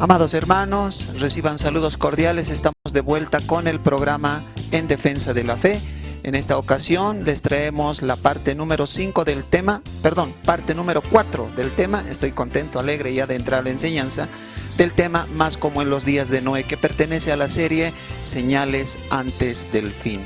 Amados hermanos, reciban saludos cordiales. Estamos de vuelta con el programa En Defensa de la Fe. En esta ocasión les traemos la parte número 5 del tema, parte número 4 del tema. Estoy contento, alegre ya de entrar a la enseñanza del tema Más como en los días de Noé, que pertenece a la serie Señales antes del fin.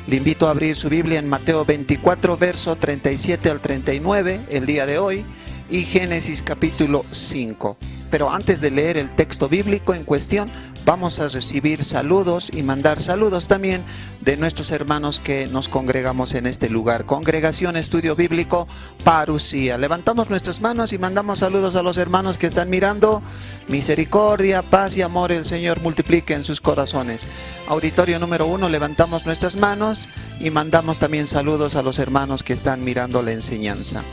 Le invito a abrir su Biblia en Mateo 24, verso 37 al 39, el día de hoy, y Génesis capítulo 5. Pero antes de leer el texto bíblico en cuestión, vamos a recibir saludos y mandar saludos también de nuestros hermanos que nos congregamos en este lugar. Congregación Estudio Bíblico Parucía. Levantamos nuestras manos y mandamos saludos a los hermanos que están mirando. Misericordia, paz y amor el Señor multiplique en sus corazones. Auditorio número 1, levantamos nuestras manos y mandamos también saludos a los hermanos que están mirando la enseñanza.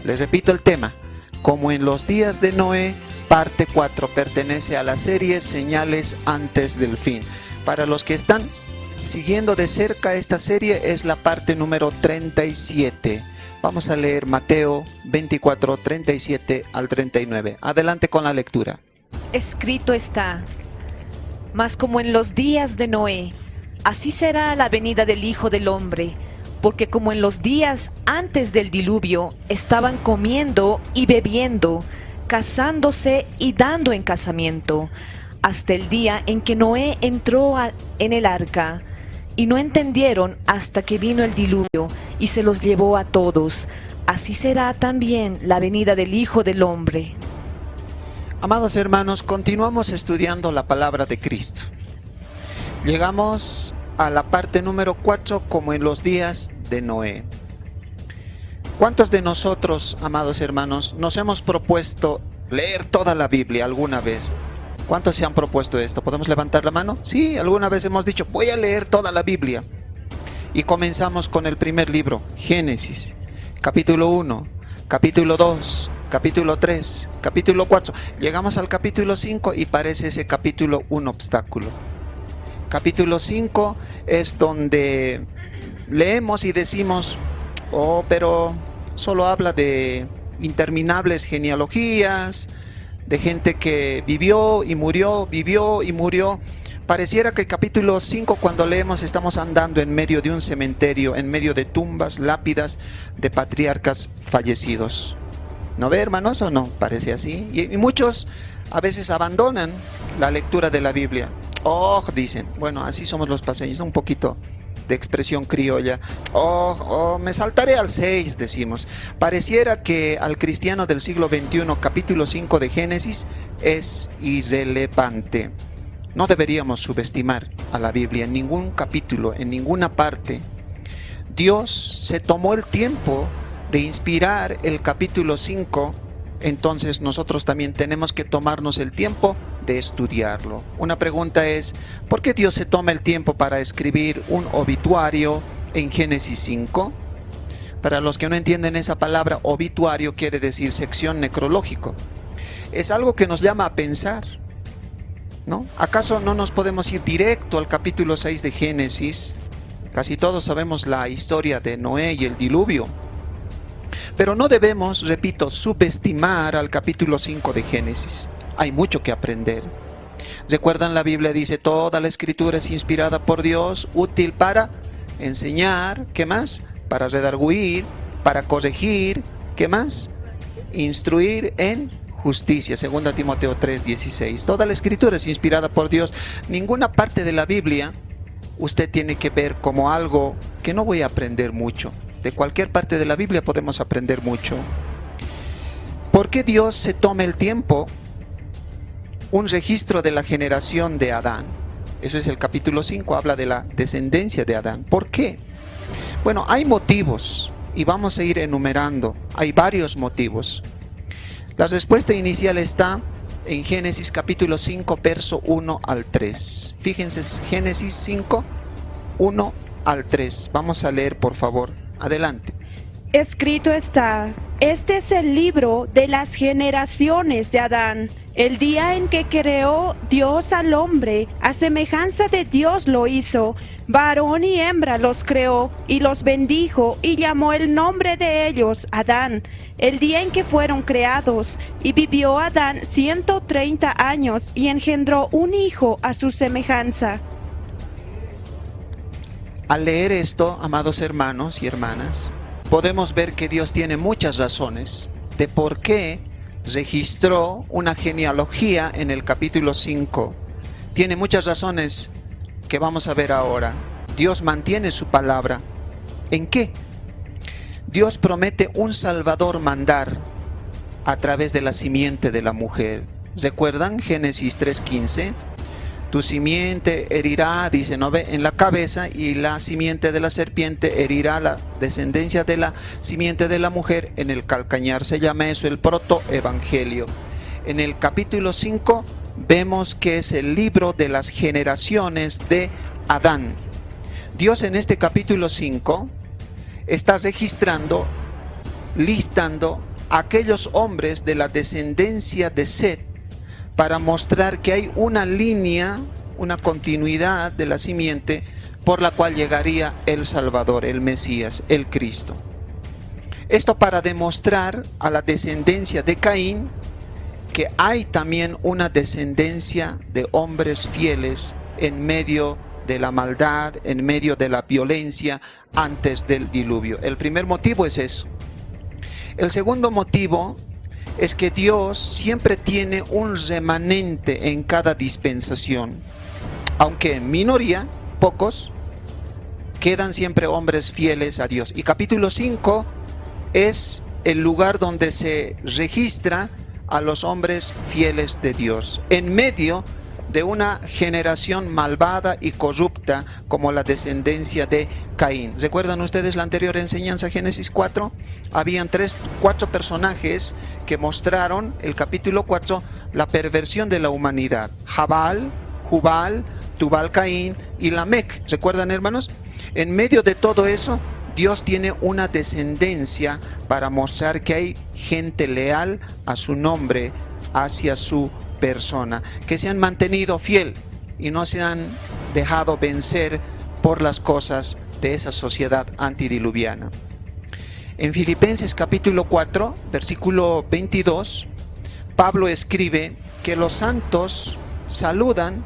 Les repito el tema, como en los días de Noé, parte 4, pertenece a la serie Señales antes del fin. Para los que están siguiendo de cerca esta serie, es la parte número 37. Vamos a leer Mateo 24, 37 al 39. Adelante con la lectura. Escrito está: mas como en los días de Noé, así será la venida del Hijo del Hombre. Porque como en los días antes del diluvio, estaban comiendo y bebiendo, casándose y dando en casamiento, hasta el día en que Noé entró en el arca, y no entendieron hasta que vino el diluvio y se los llevó a todos. Así será también la venida del Hijo del Hombre. Amados hermanos, continuamos estudiando la palabra de Cristo. Llegamos a la parte número 4, como en los días de Noé. ¿Cuántos de nosotros, amados hermanos, nos hemos propuesto leer toda la Biblia alguna vez? ¿Cuántos se han propuesto esto? ¿Podemos levantar la mano? Sí, alguna vez hemos dicho, voy a leer toda la Biblia. Y comenzamos con el primer libro, Génesis, capítulo 1, capítulo 2, capítulo 3, capítulo 4. Llegamos al capítulo 5 y parece ese capítulo un obstáculo. Capítulo 5 es donde leemos y decimos, oh, pero solo habla de interminables genealogías, de gente que vivió y murió, vivió y murió. Pareciera que el capítulo 5, cuando leemos, estamos andando en medio de un cementerio, en medio de tumbas, lápidas de patriarcas fallecidos. ¿No ve, hermanos, o no? Parece así. Y muchos a veces abandonan la lectura de la Biblia. Oh, dicen, bueno, así somos los paseños, un poquito de expresión criolla. Me saltaré al 6, decimos. Pareciera que al cristiano del siglo XXI, capítulo 5 de Génesis es irrelevante. No deberíamos subestimar a la Biblia en ningún capítulo, en ninguna parte. Dios se tomó el tiempo de inspirar el capítulo 5, entonces nosotros también tenemos que tomarnos el tiempo de estudiarlo. Una pregunta es, ¿por qué Dios se toma el tiempo para escribir un obituario en Génesis 5? Para los que no entienden esa palabra, obituario quiere decir sección necrológico. Es algo que nos llama a pensar, ¿no? ¿Acaso no nos podemos ir directo al capítulo 6 de Génesis? Casi todos sabemos la historia de Noé y el diluvio. Pero no debemos, repito, subestimar al capítulo 5 de Génesis. Hay mucho que aprender. ¿Recuerdan? La Biblia dice, toda la escritura es inspirada por Dios, útil para enseñar, ¿qué más? Para redarguir, para corregir, ¿qué más? Instruir en justicia, 2 Timoteo 3:16. Toda la escritura es inspirada por Dios. Ninguna parte de la Biblia usted tiene que ver como algo que no voy a aprender mucho. De cualquier parte de la Biblia podemos aprender mucho. ¿Por qué Dios se toma el tiempo? Un registro de la generación de Adán. Eso es el capítulo 5, habla de la descendencia de Adán. ¿Por qué? Bueno, hay motivos y vamos a ir enumerando. Hay varios motivos. La respuesta inicial está en Génesis capítulo 5, verso 1 al 3. Fíjense, Génesis 5, 1 al 3. Vamos a leer, por favor. Adelante. Escrito está, este es el libro de las generaciones de Adán. El día en que creó Dios al hombre, a semejanza de Dios lo hizo. Varón y hembra los creó, y los bendijo, y llamó el nombre de ellos Adán. El día en que fueron creados, y vivió Adán 130 años, y engendró un hijo a su semejanza. Al leer esto, amados hermanos y hermanas, podemos ver que Dios tiene muchas razones de por qué registró una genealogía en el capítulo 5. Tiene muchas razones que vamos a ver ahora. Dios mantiene su palabra. ¿En qué? Dios promete un Salvador mandar a través de la simiente de la mujer. ¿Recuerdan Génesis 3:15? Tu simiente herirá, dice, ¿no ve?, en la cabeza, y la simiente de la serpiente herirá la descendencia de la simiente de la mujer en el calcañar. Se llama eso el protoevangelio. En el capítulo 5 vemos que es el libro de las generaciones de Adán. Dios en este capítulo 5 está registrando, listando a aquellos hombres de la descendencia de Set, para mostrar que hay una línea, una continuidad de la simiente por la cual llegaría el Salvador, el Mesías, el Cristo. Esto para demostrar a la descendencia de Caín que hay también una descendencia de hombres fieles en medio de la maldad, en medio de la violencia antes del diluvio. El primer motivo es eso. El segundo motivo es que Dios siempre tiene un remanente en cada dispensación. Aunque en minoría, pocos, quedan siempre hombres fieles a Dios. Y capítulo 5 es el lugar donde se registra a los hombres fieles de Dios, en medio de una generación malvada y corrupta como la descendencia de Caín. ¿Recuerdan ustedes la anterior enseñanza, Génesis 4? Habían 4 personajes que mostraron, el capítulo 4, la perversión de la humanidad. Jabal, Jubal, Tubal Caín y Lamec. ¿Recuerdan, hermanos? En medio de todo eso, Dios tiene una descendencia para mostrar que hay gente leal a su nombre, hacia su persona, que se han mantenido fiel y no se han dejado vencer por las cosas de esa sociedad antidiluviana. En Filipenses capítulo 4, versículo 22, Pablo escribe que los santos saludan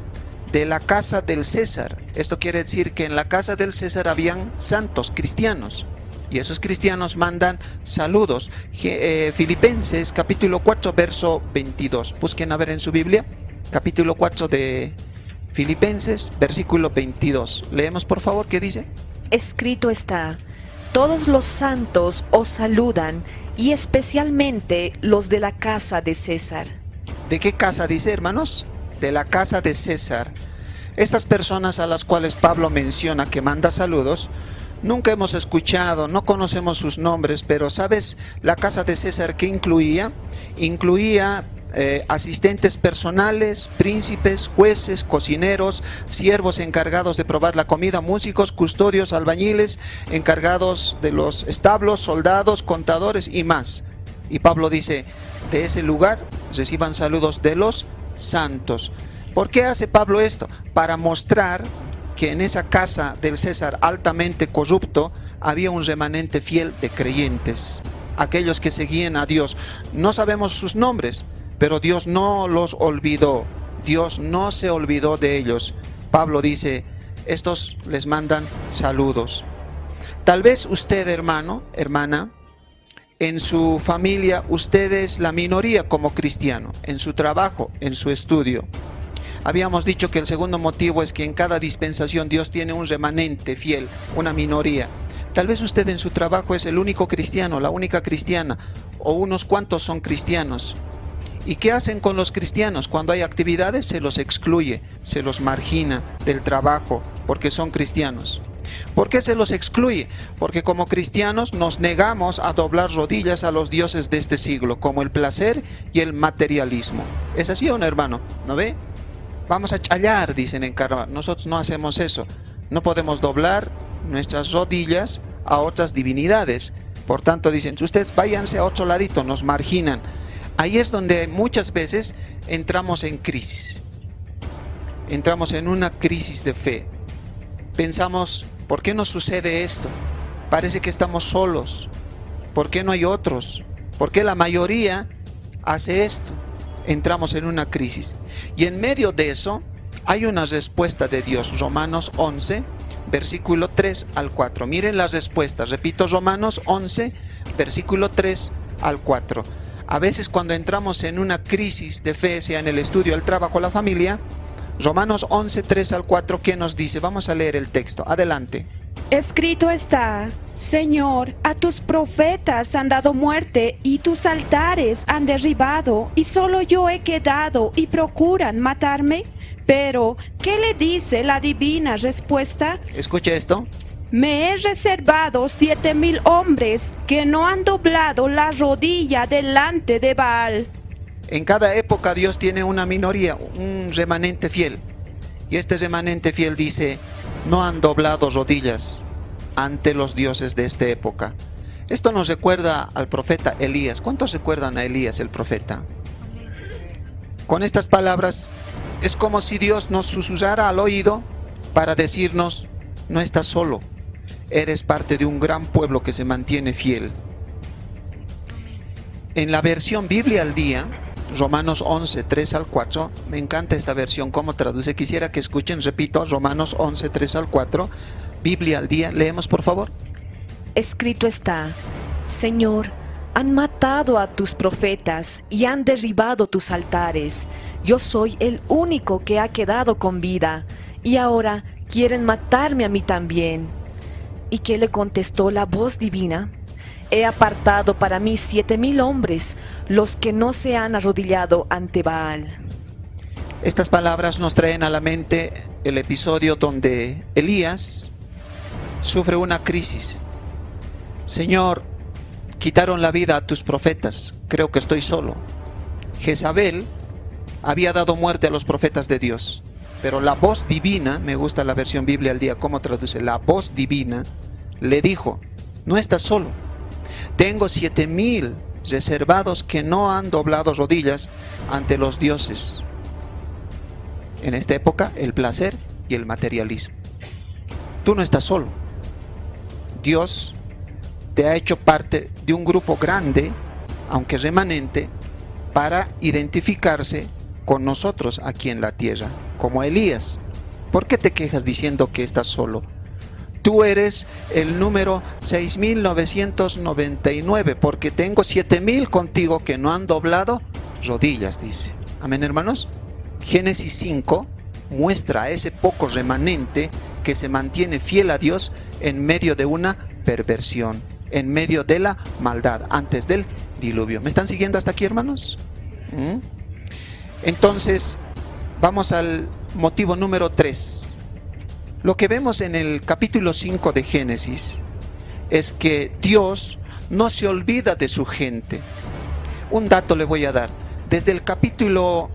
de la casa del César. Esto quiere decir que en la casa del César habían santos cristianos, y esos cristianos mandan saludos. Filipenses capítulo 4 verso 22. Busquen a ver en su Biblia, capítulo 4 de Filipenses, versículo 22. Leemos por favor, ¿qué dice? Escrito está, todos los santos os saludan, y especialmente los de la casa de César. ¿De qué casa dice, hermanos? De la casa de César. Estas personas a las cuales Pablo menciona que manda saludos, nunca hemos escuchado, no conocemos sus nombres, pero ¿sabes la casa de César qué incluía? Incluía asistentes personales, príncipes, jueces, cocineros, siervos encargados de probar la comida, músicos, custodios, albañiles, encargados de los establos, soldados, contadores y más. Y Pablo dice, de ese lugar reciban saludos de los santos. ¿Por qué hace Pablo esto? Para mostrar que en esa casa del César altamente corrupto había un remanente fiel de creyentes, aquellos que seguían a Dios. No sabemos sus nombres, pero Dios no los olvidó, Dios no se olvidó de ellos. Pablo dice, estos les mandan saludos. Tal vez usted, hermano, hermana, en su familia usted es la minoría como cristiano, en su trabajo, en su estudio. Habíamos dicho que el segundo motivo es que en cada dispensación Dios tiene un remanente fiel, una minoría. Tal vez usted en su trabajo es el único cristiano, la única cristiana, o unos cuantos son cristianos. ¿Y qué hacen con los cristianos? Cuando hay actividades se los excluye, se los margina del trabajo porque son cristianos. ¿Por qué se los excluye? Porque como cristianos nos negamos a doblar rodillas a los dioses de este siglo, como el placer y el materialismo. ¿Es así o no, hermano? ¿No ve? Vamos a challar, dicen en Carnaval. Nosotros no hacemos eso. No podemos doblar nuestras rodillas a otras divinidades. Por tanto dicen, ustedes váyanse a otro ladito, nos marginan. Ahí es donde muchas veces entramos en crisis. Entramos en una crisis de fe. Pensamos, ¿por qué nos sucede esto? Parece que estamos solos. ¿Por qué no hay otros? ¿Por qué la mayoría hace esto? Entramos en una crisis. Y en medio de eso hay una respuesta de Dios. Romanos 11, versículo 3 al 4. Miren las respuestas. Repito, Romanos 11, versículo 3 al 4. A veces cuando entramos en una crisis de fe, sea en el estudio, el trabajo, la familia, Romanos 11, 3 al 4, ¿qué nos dice? Vamos a leer el texto. Adelante. Escrito está: Señor, a tus profetas han dado muerte y tus altares han derribado, y solo yo he quedado y procuran matarme. Pero, ¿qué le dice la divina respuesta? Escuche esto. Me he reservado 7,000 hombres que no han doblado la rodilla delante de Baal. En cada época Dios tiene una minoría, un remanente fiel. Y este remanente fiel dice, no han doblado rodillas ante los dioses de esta época. Esto nos recuerda al profeta Elías. ¿Cuántos recuerdan a Elías, el profeta? Con estas palabras es como si Dios nos susurrara al oído para decirnos, no estás solo, eres parte de un gran pueblo que se mantiene fiel. En la versión Biblia al Día, Romanos 11, 3 al 4, me encanta esta versión, cómo traduce. Quisiera que escuchen, repito, Romanos 11, 3 al 4, Biblia al Día. Leemos, por favor. Escrito está: Señor, han matado a tus profetas y han derribado tus altares. Yo soy el único que ha quedado con vida, y ahora quieren matarme a mí también. ¿Y qué le contestó la voz divina? He apartado para mí 7,000 hombres, los que no se han arrodillado ante Baal. Estas palabras nos traen a la mente el episodio donde Elías sufre una crisis. Señor, quitaron la vida a tus profetas, creo que estoy solo. Jezabel había dado muerte a los profetas de Dios, pero la voz divina, me gusta la versión Biblia al Día, cómo traduce, la voz divina le dijo, no estás solo, tengo 7,000 reservados que no han doblado rodillas ante los dioses. En esta época, el placer y el materialismo. Tú no estás solo. Dios te ha hecho parte de un grupo grande, aunque remanente, para identificarse con nosotros aquí en la tierra, como Elías. ¿Por qué te quejas diciendo que estás solo? Tú eres el número 6,999, porque tengo 7,000 contigo que no han doblado rodillas, dice. Amén, hermanos. Génesis 5 muestra a ese poco remanente que se mantiene fiel a Dios en medio de una perversión, en medio de la maldad, antes del diluvio. ¿Me están siguiendo hasta aquí, hermanos? Entonces, vamos al motivo número 3. Lo que vemos en el capítulo 5 de Génesis es que Dios no se olvida de su gente. Un dato le voy a dar. Desde el capítulo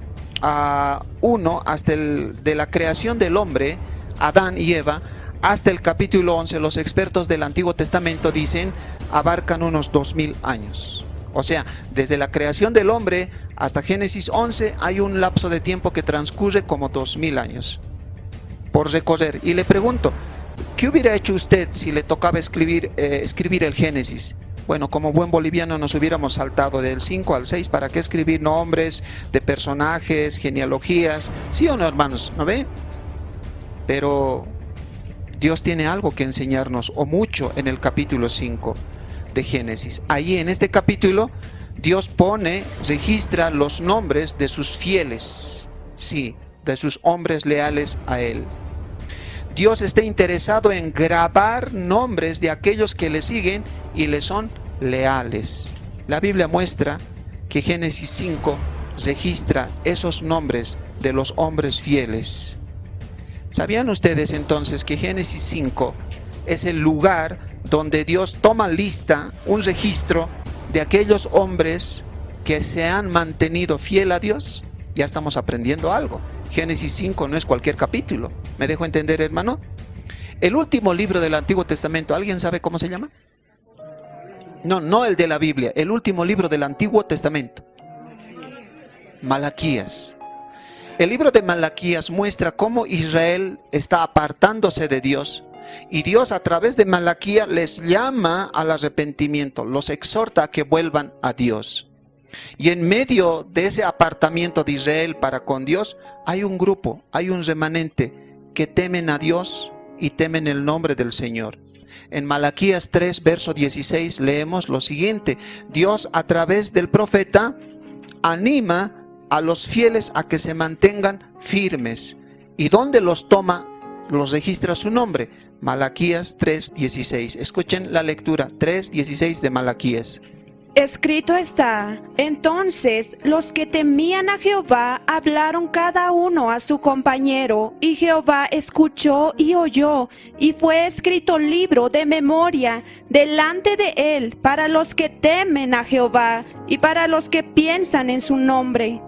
1 hasta de la creación del hombre, Adán y Eva, hasta el capítulo 11, los expertos del Antiguo Testamento dicen, abarcan unos 2,000 años. O sea, desde la creación del hombre hasta Génesis 11 hay un lapso de tiempo que transcurre como 2,000 años por recorrer. Y le pregunto, ¿qué hubiera hecho usted si le tocaba escribir el Génesis? Bueno, como buen boliviano nos hubiéramos saltado del 5 al 6. ¿Para qué escribir nombres de personajes, genealogías? ¿Sí o no, hermanos? ¿No ve? Pero Dios tiene algo que enseñarnos, o mucho, en el capítulo 5 de Génesis. Ahí en este capítulo Dios registra los nombres de sus fieles, sí, de sus hombres leales a Él. Dios está interesado en grabar nombres de aquellos que le siguen y le son leales. La Biblia muestra que Génesis 5 registra esos nombres de los hombres fieles. ¿Sabían ustedes entonces que Génesis 5 es el lugar donde Dios toma lista, un registro de aquellos hombres que se han mantenido fiel a Dios? Ya estamos aprendiendo algo. Génesis 5 no es cualquier capítulo. ¿Me dejo entender, hermano? El último libro del Antiguo Testamento, ¿alguien sabe cómo se llama? No, no el de la Biblia, el último libro del Antiguo Testamento. Malaquías. El libro de Malaquías muestra cómo Israel está apartándose de Dios y Dios a través de Malaquías les llama al arrepentimiento, los exhorta a que vuelvan a Dios. Y en medio de ese apartamiento de Israel para con Dios hay un grupo, hay un remanente que temen a Dios y temen el nombre del Señor. En Malaquías 3, verso 16 leemos lo siguiente: Dios a través del profeta anima a los fieles a que se mantengan firmes. ¿Y dónde los toma? Los registra su nombre. Malaquías 3:16. Escuchen la lectura 3:16 de Malaquías. Escrito está: entonces los que temían a Jehová hablaron cada uno a su compañero, y Jehová escuchó y oyó, y fue escrito libro de memoria delante de él para los que temen a Jehová y para los que piensan en su nombre.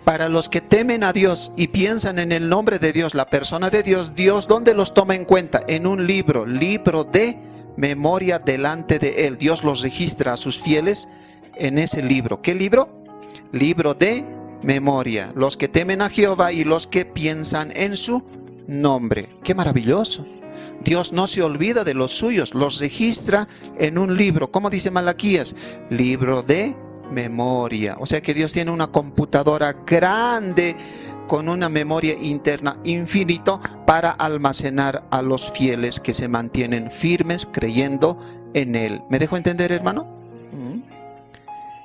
Para los que temen a Dios y piensan en el nombre de Dios, la persona de Dios, Dios, ¿dónde los toma en cuenta? En un libro de memoria delante de él. Dios los registra a sus fieles en ese libro. ¿Qué libro? Libro de memoria. Los que temen a Jehová y los que piensan en su nombre. ¡Qué maravilloso! Dios no se olvida de los suyos, los registra en un libro. ¿Cómo dice Malaquías? Libro de memoria. O sea que Dios tiene una computadora grande con una memoria interna infinito para almacenar a los fieles que se mantienen firmes creyendo en Él. ¿Me dejo entender, hermano?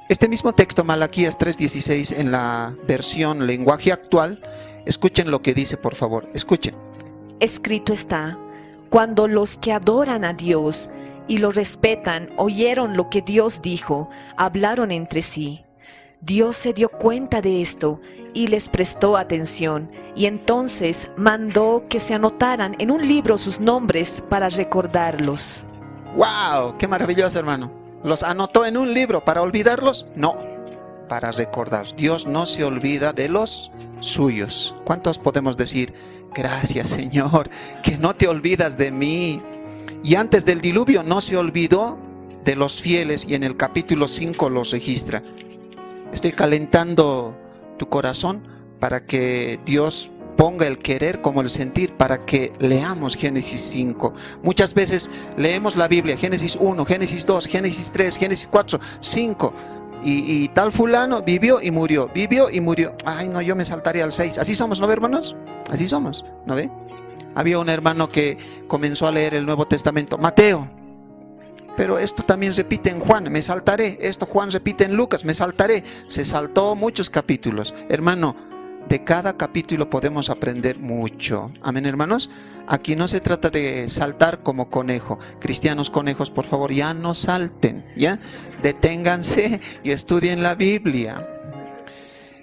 Este mismo texto, Malaquías 3:16, en la versión lenguaje actual, escuchen lo que dice, por favor. Escuchen. Escrito está: cuando los que adoran a Dios y lo respetan oyeron lo que Dios dijo, hablaron entre sí. Dios se dio cuenta de esto y les prestó atención, y entonces mandó que se anotaran en un libro sus nombres para recordarlos. ¡Wow! ¡Qué maravilloso, hermano! ¿Los anotó en un libro para olvidarlos? No, para recordar. Dios no se olvida de los suyos. ¿Cuántos podemos decir: gracias, Señor, que no te olvidas de mí? Y antes del diluvio no se olvidó de los fieles, y en el capítulo 5 los registra. Estoy calentando tu corazón para que Dios ponga el querer como el sentir, para que leamos Génesis 5. Muchas veces leemos la Biblia, Génesis 1, Génesis 2, Génesis 3, Génesis 4, 5. Y tal fulano vivió y murió, vivió y murió. Ay, no, yo me saltaría al 6. Así somos, ¿no ve, hermanos? Así somos, ¿no ve? Había un hermano que comenzó a leer el Nuevo Testamento, Mateo, pero esto también repite en Juan, me saltaré. Esto Juan repite en Lucas, me saltaré. Se saltó muchos capítulos. Hermano, de cada capítulo podemos aprender mucho. Amén, hermanos. Aquí no se trata de saltar como conejo. Cristianos conejos, por favor, ya no salten, ya deténganse y estudien la Biblia.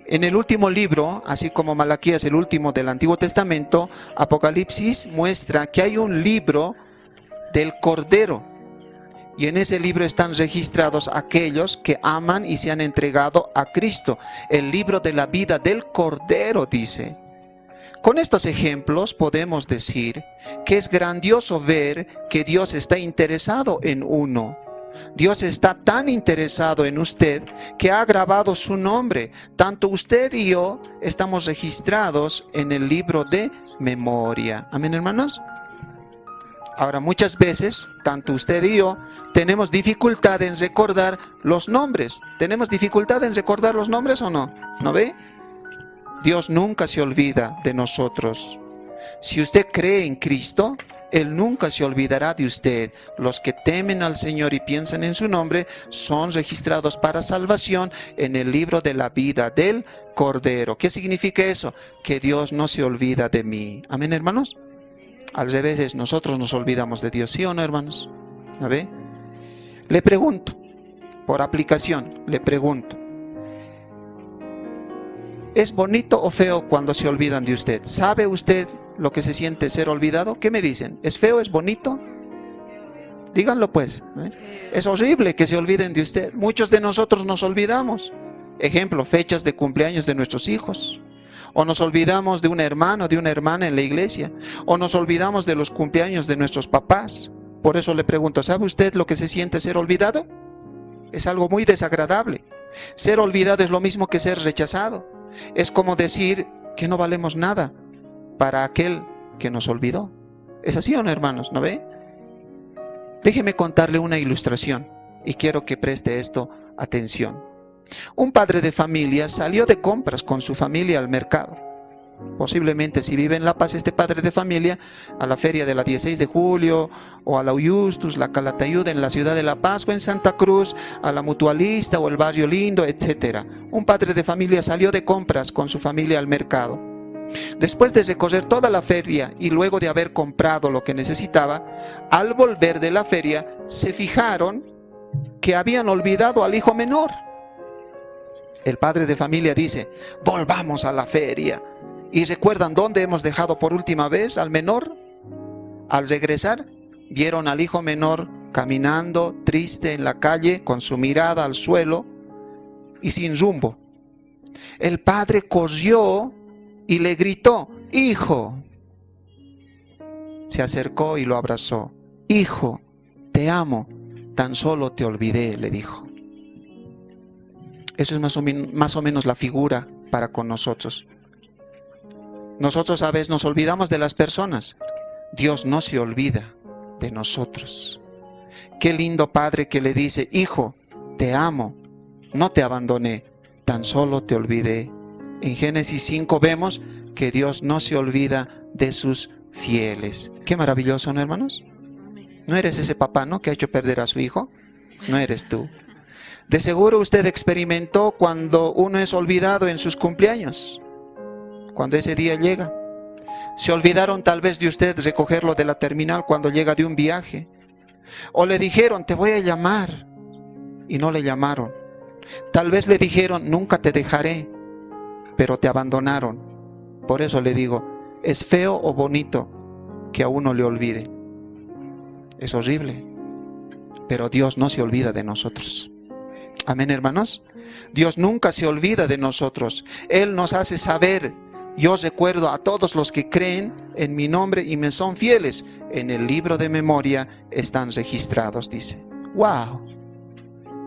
En el último libro, así como Malaquías, el último del Antiguo Testamento, Apocalipsis muestra que hay un libro del Cordero. Y en ese libro están registrados aquellos que aman y se han entregado a Cristo. El libro de la vida del Cordero, dice. Con estos ejemplos podemos decir que es grandioso ver que Dios está interesado en uno. Dios está tan interesado en usted que ha grabado su nombre. Tanto usted y yo estamos registrados en el libro de memoria. Amén, hermanos. Ahora, muchas veces, tanto usted y yo, tenemos dificultad en recordar los nombres. ¿Tenemos dificultad en recordar los nombres o no? ¿No ve? Dios nunca se olvida de nosotros. Si usted cree en Cristo, Él nunca se olvidará de usted. Los que temen al Señor y piensan en su nombre son registrados para salvación en el libro de la vida del Cordero. ¿Qué significa eso? Que Dios no se olvida de mí. Amén, hermanos. Al revés, nosotros nos olvidamos de Dios, ¿sí o no, hermanos? ¿No ve? Le pregunto, por aplicación, le pregunto: ¿es bonito o feo cuando se olvidan de usted? ¿Sabe usted lo que se siente ser olvidado? ¿Qué me dicen? ¿Es feo? ¿Es bonito? Díganlo pues. Es horrible que se olviden de usted. Muchos de nosotros nos olvidamos. Ejemplo, fechas de cumpleaños de nuestros hijos. O nos olvidamos de un hermano, de una hermana en la iglesia. O nos olvidamos de los cumpleaños de nuestros papás. Por eso le pregunto, ¿sabe usted lo que se siente ser olvidado? Es algo muy desagradable. Ser olvidado es lo mismo que ser rechazado. Es como decir que no valemos nada para aquel que nos olvidó. ¿Es así o no, hermanos? ¿No ve? Déjeme contarle una ilustración y quiero que preste esto atención. Un padre de familia salió de compras con su familia al mercado. Posiblemente si vive en La Paz este padre de familia, a la feria de la 16 de julio, o a la Uyustus, la Calatayud en la ciudad de La Paz, o en Santa Cruz, a la Mutualista o el Barrio Lindo, etc. Un padre de familia salió de compras con su familia al mercado. Después de recorrer toda la feria y luego de haber comprado lo que necesitaba, al volver de la feria se fijaron que habían olvidado al hijo menor. El padre de familia dice: volvamos a la feria. ¿Y recuerdan dónde hemos dejado por última vez al menor? Al regresar, vieron al hijo menor caminando triste en la calle con su mirada al suelo y sin rumbo. El padre corrió y le gritó: hijo. Se acercó y lo abrazó. Hijo, te amo, tan solo te olvidé, le dijo. Eso es más o menos la figura para con nosotros. Nosotros a veces nos olvidamos de las personas. Dios no se olvida de nosotros. Qué lindo padre que le dice: hijo, te amo, no te abandoné, tan solo te olvidé. En Génesis 5 vemos que Dios no se olvida de sus fieles. Qué maravilloso, ¿no, hermanos? ¿No eres ese papá, no, que ha hecho perder a su hijo? No eres tú. De seguro usted experimentó cuando uno es olvidado en sus cumpleaños. Cuando ese día llega, se olvidaron tal vez de usted recogerlo de la terminal cuando llega de un viaje, o le dijeron: te voy a llamar, y no le llamaron. Tal vez le dijeron: nunca te dejaré, pero te abandonaron. Por eso le digo, es feo o bonito que a uno le olvide. Es horrible, pero Dios no se olvida de nosotros. Amén, hermanos. Dios nunca se olvida de nosotros. Él nos hace saber: yo recuerdo a todos los que creen en mi nombre y me son fieles. En el libro de memoria están registrados, dice. ¡Wow!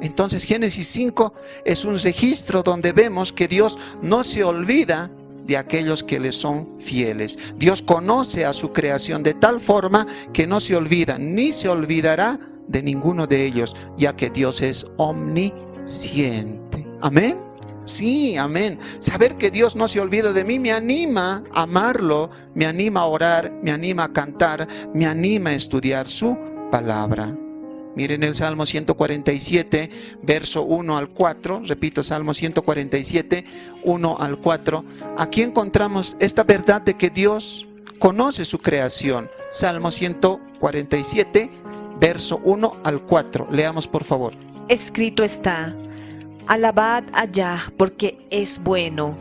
Entonces Génesis 5 es un registro donde vemos que Dios no se olvida de aquellos que le son fieles. Dios conoce a su creación de tal forma que no se olvida, ni se olvidará de ninguno de ellos, ya que Dios es omnisciente. ¿Amén? Sí, amén. Saber que Dios no se olvida de mí me anima a amarlo, me anima a orar, me anima a cantar, me anima a estudiar su palabra. Miren el Salmo 147, verso 1 al 4. Repito, Salmo 147, 1 al 4. Aquí encontramos esta verdad de que Dios conoce su creación. Salmo 147, verso 1 al 4. Leamos, por favor. Escrito está: alabad a Yah porque es bueno,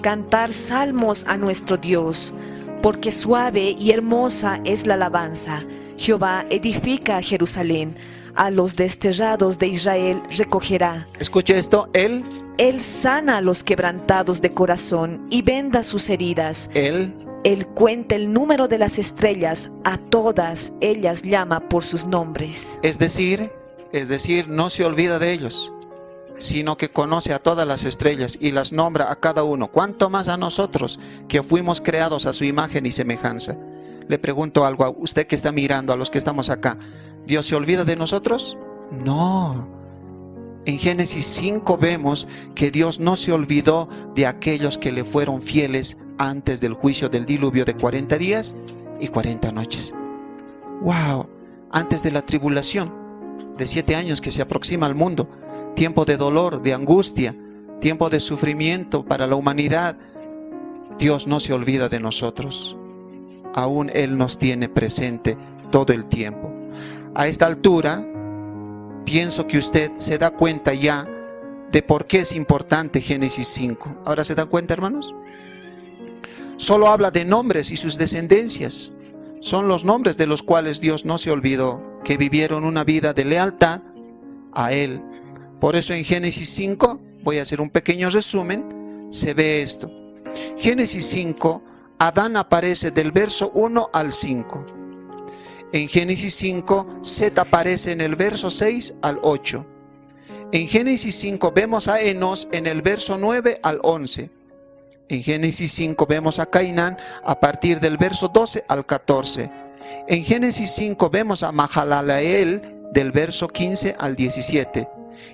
cantar salmos a nuestro Dios, porque suave y hermosa es la alabanza. Jehová edifica a Jerusalén, a los desterrados de Israel recogerá. Escuche esto: Él sana a los quebrantados de corazón y venda sus heridas. Él cuenta el número de las estrellas, a todas ellas llama por sus nombres. Es decir, no se olvida de ellos, sino que conoce a todas las estrellas y las nombra a cada uno. ¿Cuánto más a nosotros, que fuimos creados a su imagen y semejanza? Le pregunto algo a usted que está mirando, a los que estamos acá. ¿Dios se olvida de nosotros? No. En Génesis 5 vemos que Dios no se olvidó de aquellos que le fueron fieles antes del juicio del diluvio de 40 días y 40 noches. ¡Wow! Antes de la tribulación de 7 años que se aproxima al mundo, tiempo de dolor, de angustia, tiempo de sufrimiento para la humanidad, Dios no se olvida de nosotros. Aún Él nos tiene presente todo el tiempo. A esta altura, pienso que usted se da cuenta ya de por qué es importante Génesis 5. ¿Ahora se dan cuenta, hermanos? Solo habla de nombres y sus descendencias. Son los nombres de los cuales Dios no se olvidó, que vivieron una vida de lealtad a Él. Por eso en Génesis 5, voy a hacer un pequeño resumen, se ve esto. Génesis 5, Adán aparece del verso 1 al 5. En Génesis 5, Set aparece en el verso 6 al 8. En Génesis 5 vemos a Enos en el verso 9 al 11. En Génesis 5 vemos a Cainán a partir del verso 12 al 14. En Génesis 5 vemos a Mahalaleel del verso 15 al 17.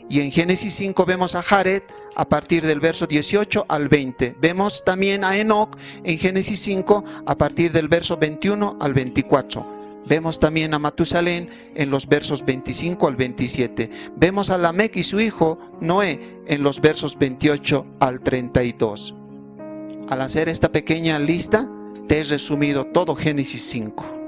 Y en Génesis 5 vemos a Jared a partir del verso 18 al 20. Vemos también a Enoc en Génesis 5 a partir del verso 21 al 24. Vemos también a Matusalén en los versos 25 al 27. Vemos a Lamec y su hijo Noé en los versos 28 al 32. Al hacer esta pequeña lista, te he resumido todo Génesis 5.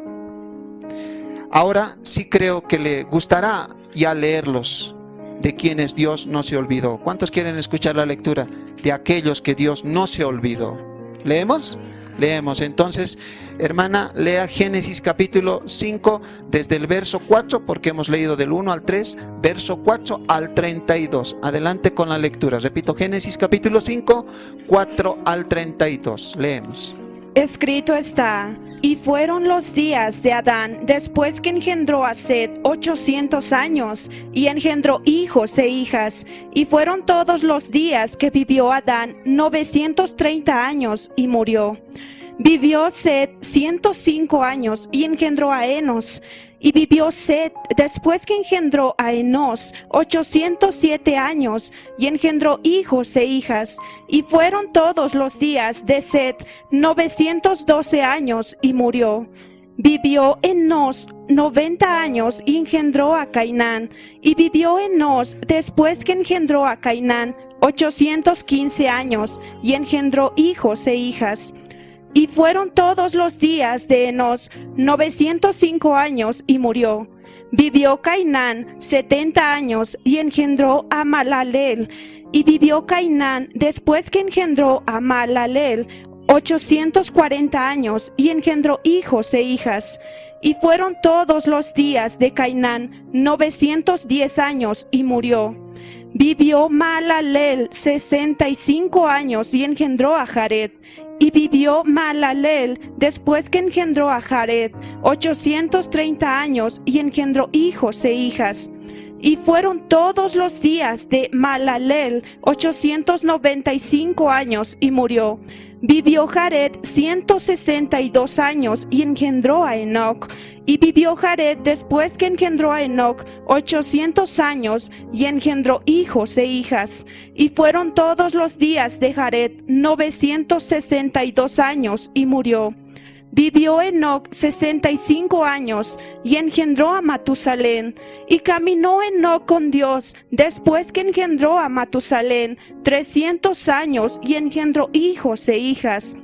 Ahora sí creo que le gustará ya leerlos de quienes Dios no se olvidó. ¿Cuántos quieren escuchar la lectura de aquellos que Dios no se olvidó? ¿Leemos? Leemos. Entonces, hermana, lea Génesis capítulo 5 desde el verso 4, porque hemos leído del 1 al 3, verso 4 al 32. Adelante con la lectura. Repito, Génesis capítulo 5, 4 al 32. Leemos. Escrito está: y fueron los días de Adán después que engendró a Set 800 años, y engendró hijos e hijas. Y fueron todos los días que vivió Adán 930 años, y murió. Vivió Set 105 años, y engendró a Enos. Y vivió Set después que engendró a Enos 807 años, y engendró hijos e hijas. Y fueron todos los días de Set 912 años, y murió. Vivió Enos 90 años y engendró a Cainán. Y vivió Enos después que engendró a Cainán 815 años, y engendró hijos e hijas. Y fueron todos los días de Enos 905 años, y murió. Vivió Cainán 70 años y engendró a Mahalaleel. Y vivió Cainán después que engendró a Mahalaleel 840 años, y engendró hijos e hijas. Y fueron todos los días de Cainán 910 años, y murió. Vivió Mahalaleel 65 años y engendró a Jared. Y vivió Mahalaleel después que engendró a Jared 830 años y engendró hijos e hijas. Y fueron todos los días de Mahalaleel 895 años, y murió. Vivió Jared 162 años y engendró a Enoc. Y vivió Jared después que engendró a Enoc 800 años y engendró hijos e hijas. Y fueron todos los días de Jared 962 años, y murió. Vivió Enoc 65 años y engendró a Matusalén. Y caminó Enoc con Dios después que engendró a Matusalén 300 años y engendró hijos e hijas.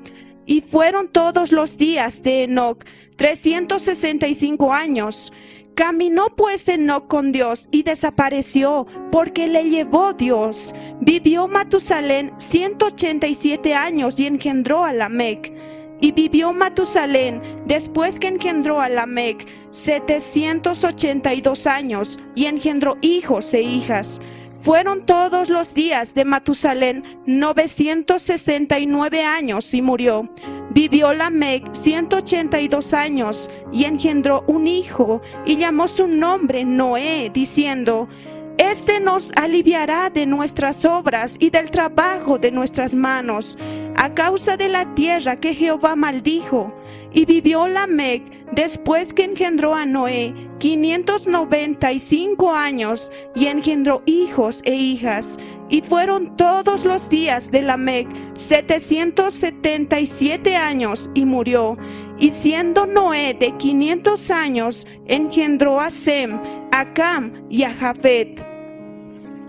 Y fueron todos los días de Enoc 365 años. Caminó pues Enoc con Dios y desapareció, porque le llevó Dios. Vivió Matusalén 187 años y engendró a Lamec. Y vivió Matusalén después que engendró a Lamec 782 años y engendró hijos e hijas. Fueron todos los días de Matusalén 969 años, y murió. Vivió Lamec 182 años y engendró un hijo, y llamó su nombre Noé, diciendo: Este nos aliviará de nuestras obras y del trabajo de nuestras manos, a causa de la tierra que Jehová maldijo. Y vivió Lamec después que engendró a Noé 595 años y engendró hijos e hijas. Y fueron todos los días de Lamec 777 años, y murió. Y siendo Noé de 500 años, engendró a Sem, a Cam y a Jafet.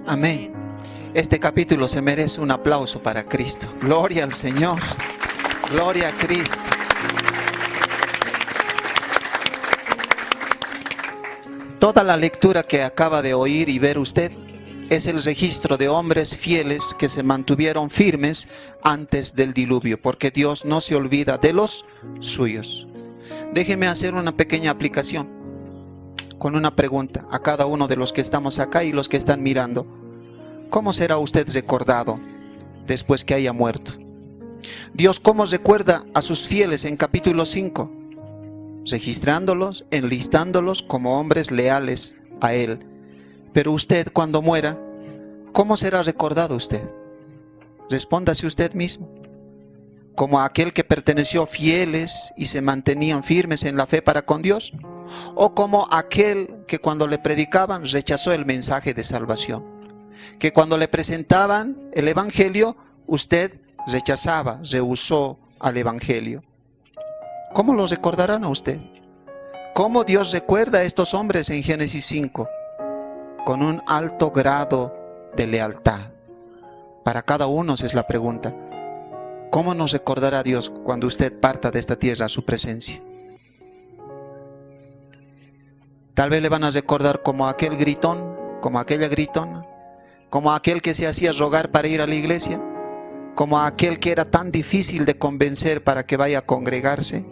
Amén. Este capítulo se merece un aplauso para Cristo. Gloria al Señor. Gloria a Cristo. Toda la lectura que acaba de oír y ver usted es el registro de hombres fieles que se mantuvieron firmes antes del diluvio, porque Dios no se olvida de los suyos. Déjeme hacer una pequeña aplicación con una pregunta a cada uno de los que estamos acá y los que están mirando. ¿Cómo será usted recordado después que haya muerto? Dios, ¿cómo recuerda a sus fieles en capítulo 5? Registrándolos, enlistándolos como hombres leales a Él. Pero usted, cuando muera, ¿cómo será recordado usted? Respóndase usted mismo. ¿Como aquel que perteneció fieles y se mantenían firmes en la fe para con Dios? ¿O como aquel que cuando le predicaban rechazó el mensaje de salvación? Que cuando le presentaban el Evangelio, usted rechazaba, rehusó al Evangelio. ¿Cómo lo recordarán a usted? ¿Cómo Dios recuerda a estos hombres en Génesis 5? Con un alto grado de lealtad. Para cada uno es la pregunta. ¿Cómo nos recordará Dios cuando usted parta de esta tierra a su presencia? Tal vez le van a recordar como aquel gritón, como aquella gritona, como aquel que se hacía rogar para ir a la iglesia, como aquel que era tan difícil de convencer para que vaya a congregarse,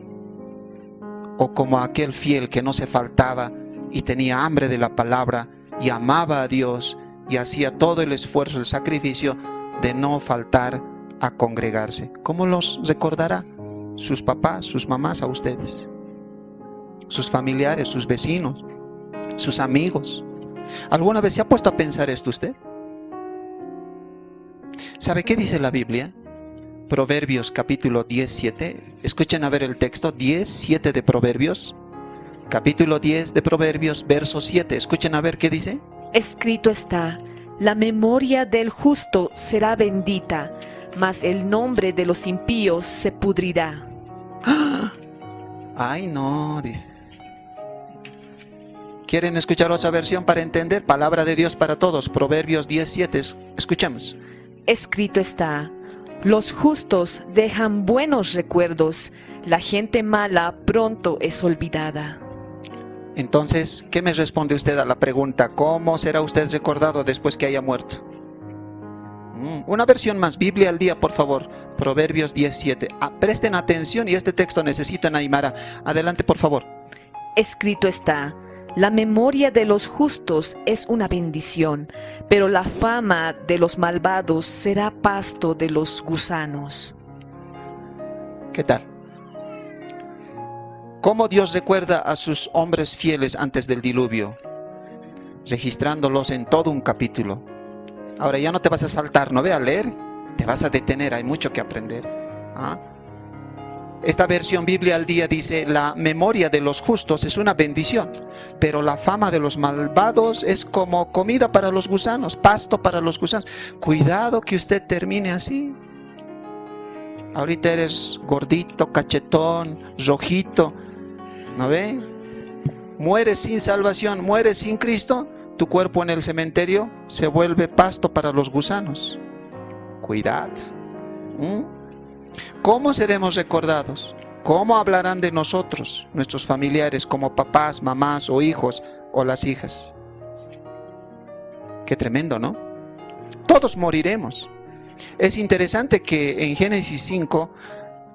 o como aquel fiel que no se faltaba y tenía hambre de la palabra y amaba a Dios y hacía todo el esfuerzo, el sacrificio de no faltar a congregarse. ¿Cómo los recordará sus papás, sus mamás a ustedes? Sus familiares, sus vecinos, sus amigos. ¿Alguna vez se ha puesto a pensar esto usted? ¿Sabe qué dice la Biblia? Proverbios capítulo 17. Escuchen a ver el texto, 10:7 de Proverbios. Capítulo 10 de Proverbios, verso 7. Escuchen a ver qué dice. Escrito está: la memoria del justo será bendita, mas el nombre de los impíos se pudrirá. Ay, no, dice. ¿Quieren escuchar otra versión para entender? Palabra de Dios para todos, Proverbios 10:7. Escuchemos. Escrito está: los justos dejan buenos recuerdos, la gente mala pronto es olvidada. Entonces, ¿qué me responde usted a la pregunta? ¿Cómo será usted recordado después que haya muerto? Una versión más, Biblia al día, por favor. Proverbios 17. Presten atención y este texto necesitan Aymara. Adelante, por favor. Escrito está: la memoria de los justos es una bendición, pero la fama de los malvados será pasto de los gusanos. ¿Qué tal? ¿Cómo Dios recuerda a sus hombres fieles antes del diluvio? Registrándolos en todo un capítulo. Ahora ya no te vas a saltar, no ve a leer, te vas a detener, hay mucho que aprender. Esta versión Biblia al día dice: la memoria de los justos es una bendición, pero la fama de los malvados es como comida para los gusanos, pasto para los gusanos. Cuidado que usted termine así. Ahorita eres gordito, cachetón, rojito, ¿no ve? Mueres sin salvación, mueres sin Cristo, tu cuerpo en el cementerio se vuelve pasto para los gusanos. Cuidado. ¿Cómo seremos recordados? ¿Cómo hablarán de nosotros nuestros familiares como papás, mamás o hijos o las hijas? Qué tremendo, ¿no? Todos moriremos. Es interesante que en Génesis 5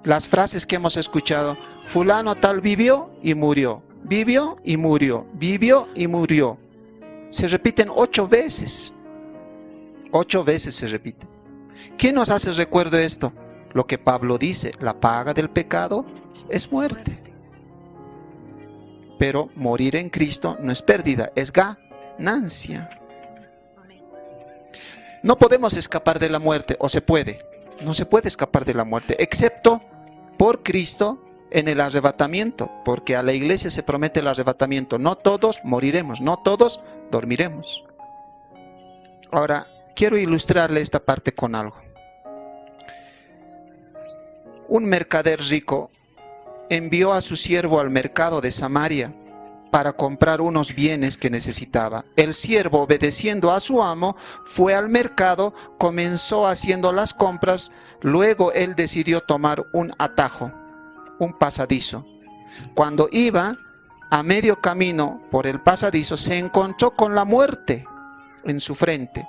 las frases que hemos escuchado: fulano tal vivió y murió, vivió y murió, vivió y murió, se repiten 8 veces. 8 veces se repite. ¿Qué nos hace recuerdo esto? Lo que Pablo dice: la paga del pecado es muerte. Pero morir en Cristo no es pérdida, es ganancia. No podemos escapar de la muerte, o se puede. No se puede escapar de la muerte, excepto por Cristo en el arrebatamiento, porque a la iglesia se promete el arrebatamiento. No todos moriremos, no todos dormiremos. Ahora, quiero ilustrarle esta parte con algo. Un mercader rico envió a su siervo al mercado de Samaria para comprar unos bienes que necesitaba. El siervo, obedeciendo a su amo, fue al mercado, comenzó haciendo las compras. Luego él decidió tomar un atajo, un pasadizo. Cuando iba a medio camino por el pasadizo, se encontró con la muerte en su frente.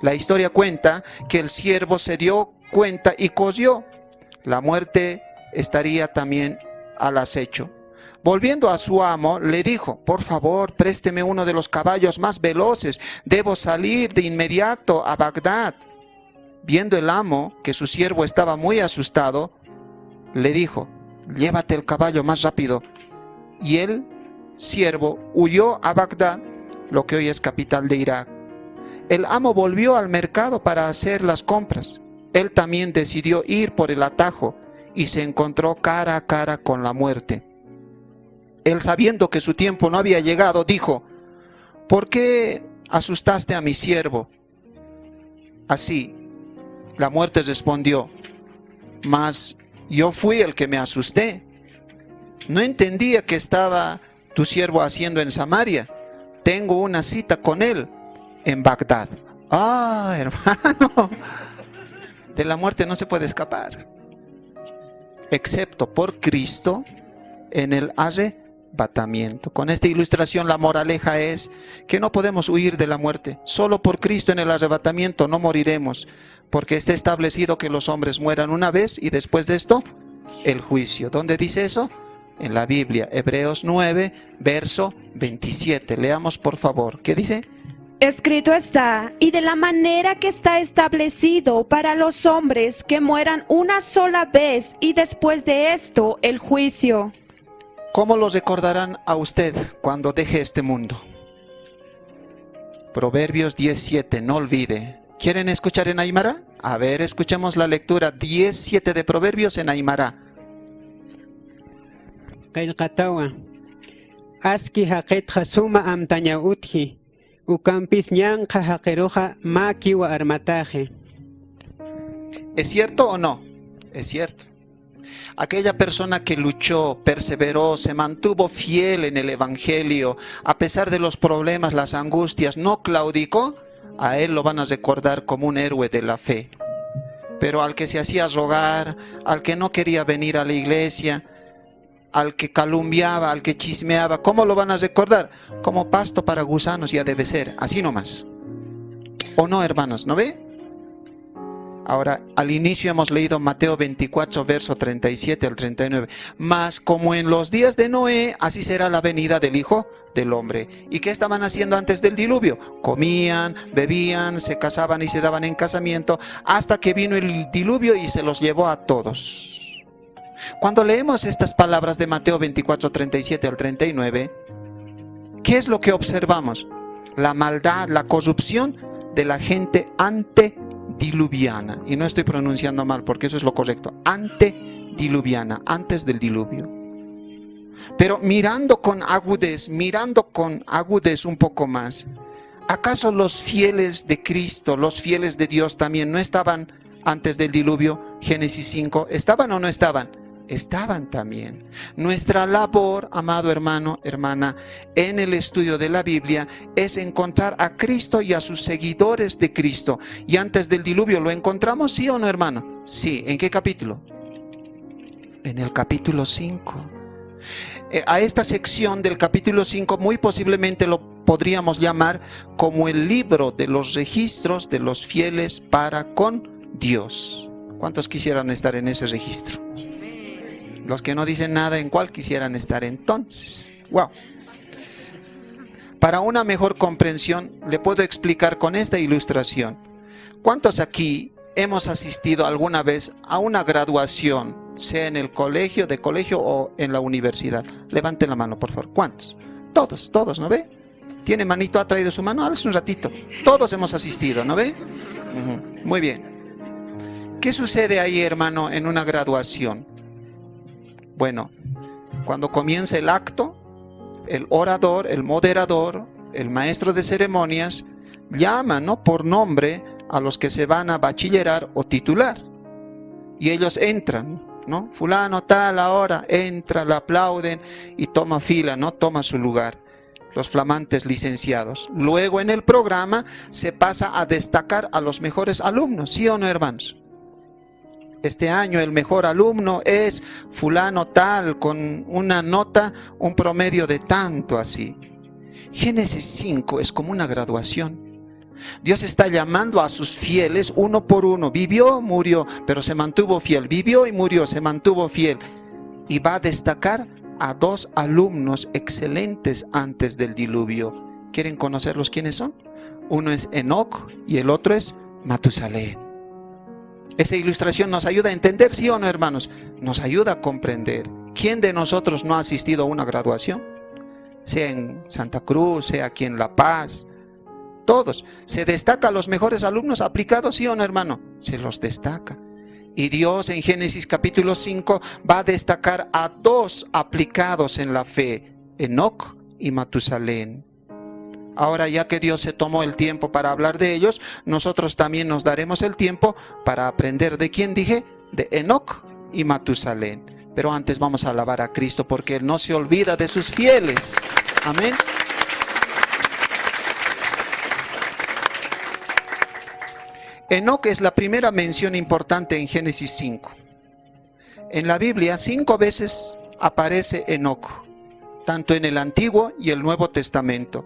La historia cuenta que el siervo se dio cuenta y corrió. La muerte estaría también al acecho. Volviendo a su amo, le dijo: por favor, présteme uno de los caballos más veloces, debo salir de inmediato a Bagdad. Viendo el amo que su siervo estaba muy asustado, le dijo: llévate el caballo más rápido. Y el siervo huyó a Bagdad, lo que hoy es capital de Irak. El amo volvió al mercado para hacer las compras. Él también decidió ir por el atajo y se encontró cara a cara con la muerte. Él, sabiendo que su tiempo no había llegado, dijo: ¿por qué asustaste a mi siervo? Así, la muerte respondió: mas yo fui el que me asusté. No entendía qué estaba tu siervo haciendo en Samaria. Tengo una cita con él en Bagdad. Ah, hermano, de la muerte no se puede escapar, excepto por Cristo en el arrebatamiento. Con esta ilustración la moraleja es que no podemos huir de la muerte. Solo por Cristo en el arrebatamiento no moriremos, porque está establecido que los hombres mueran una vez y después de esto el juicio. ¿Dónde dice eso? En la Biblia, Hebreos 9, verso 27. Leamos por favor. ¿Qué dice? Escrito está, y de la manera que está establecido para los hombres que mueran una sola vez y después de esto el juicio. ¿Cómo lo recordarán a usted cuando deje este mundo? Proverbios 17, no olvide. ¿Quieren escuchar en Aymara? A ver, escuchemos la lectura 17 de Proverbios en Aymara. Qillqatawa aski haqitqa suma amtaña utji ukampis ñanqa haqiruqa maki wa armataje. ¿Es cierto o no? Es cierto. Aquella persona que luchó, perseveró, se mantuvo fiel en el Evangelio, a pesar de los problemas, las angustias, no claudicó, a él lo van a recordar como un héroe de la fe. Pero al que se hacía rogar, al que no quería venir a la iglesia, al que calumniaba, al que chismeaba, ¿cómo lo van a recordar? Como pasto para gusanos ya debe ser, así nomás. ¿O no, hermanos? ¿No ve? Ahora, al inicio hemos leído Mateo 24, verso 37 al 39. Mas como en los días de Noé, así será la venida del Hijo del Hombre. ¿Y qué estaban haciendo antes del diluvio? Comían, bebían, se casaban y se daban en casamiento, hasta que vino el diluvio y se los llevó a todos. Cuando leemos estas palabras de Mateo 24, 37 al 39, ¿qué es lo que observamos? La maldad, la corrupción de la gente antediluviana. Y no estoy pronunciando mal porque eso es lo correcto. Antediluviana, antes del diluvio. Pero mirando con agudez un poco más, ¿acaso los fieles de Cristo, los fieles de Dios también no estaban antes del diluvio? Génesis 5, ¿estaban o no estaban? Estaban también. Nuestra labor, amado hermano, hermana, en el estudio de la Biblia es encontrar a Cristo y a sus seguidores de Cristo. Y antes del diluvio, ¿lo encontramos, sí o no, hermano? Sí. ¿En qué capítulo? En el capítulo 5. A esta sección del capítulo 5 muy posiblemente lo podríamos llamar como el libro de los registros de los fieles para con Dios. ¿Cuántos quisieran estar en ese registro? Los que no dicen nada, ¿en cuál quisieran estar entonces? ¡Wow! Para una mejor comprensión, le puedo explicar con esta ilustración. ¿Cuántos aquí hemos asistido alguna vez a una graduación, sea en el colegio, de colegio o en la universidad? Levanten la mano, por favor. ¿Cuántos? Todos, ¿no ve? ¿Tiene manito? ¿Ha traído su mano? Hace un ratito. Todos hemos asistido, ¿no ve? Muy bien. ¿Qué sucede ahí, hermano, en una graduación? Bueno, cuando comienza el acto, el orador, el moderador, el maestro de ceremonias, llama, ¿no?, por nombre a los que se van a bachillerar o titular. Y ellos entran, ¿no? Fulano tal ahora, entra, le aplauden y toma fila, ¿no? Toma su lugar. Los flamantes licenciados. Luego en el programa se pasa a destacar a los mejores alumnos, ¿sí o no, hermanos? Este año el mejor alumno es fulano tal, con una nota, un promedio de tanto así. Génesis 5 es como una graduación. Dios está llamando a sus fieles uno por uno. Vivió, murió, pero se mantuvo fiel. Vivió y murió, se mantuvo fiel. Y va a destacar a 2 alumnos excelentes antes del diluvio. ¿Quieren conocerlos quiénes son? Uno es Enoc y el otro es Matusalén. Esa ilustración nos ayuda a entender, ¿sí o no, hermanos? Nos ayuda a comprender. ¿Quién de nosotros no ha asistido a una graduación? Sea en Santa Cruz, sea aquí en La Paz. todos. ¿Se destaca a los mejores alumnos aplicados, sí o no, hermano? Se los destaca. Y Dios en Génesis capítulo 5 va a destacar a dos aplicados en la fe, Enoc y Matusalén. Ahora, ya que Dios se tomó el tiempo para hablar de ellos, nosotros también nos daremos el tiempo para aprender de quién dije, de Enoc y Matusalén. Pero antes vamos a alabar a Cristo porque Él no se olvida de sus fieles. Amén. Enoc es la primera mención importante en Génesis 5. En la Biblia 5 veces aparece Enoc, tanto en el Antiguo y el Nuevo Testamento.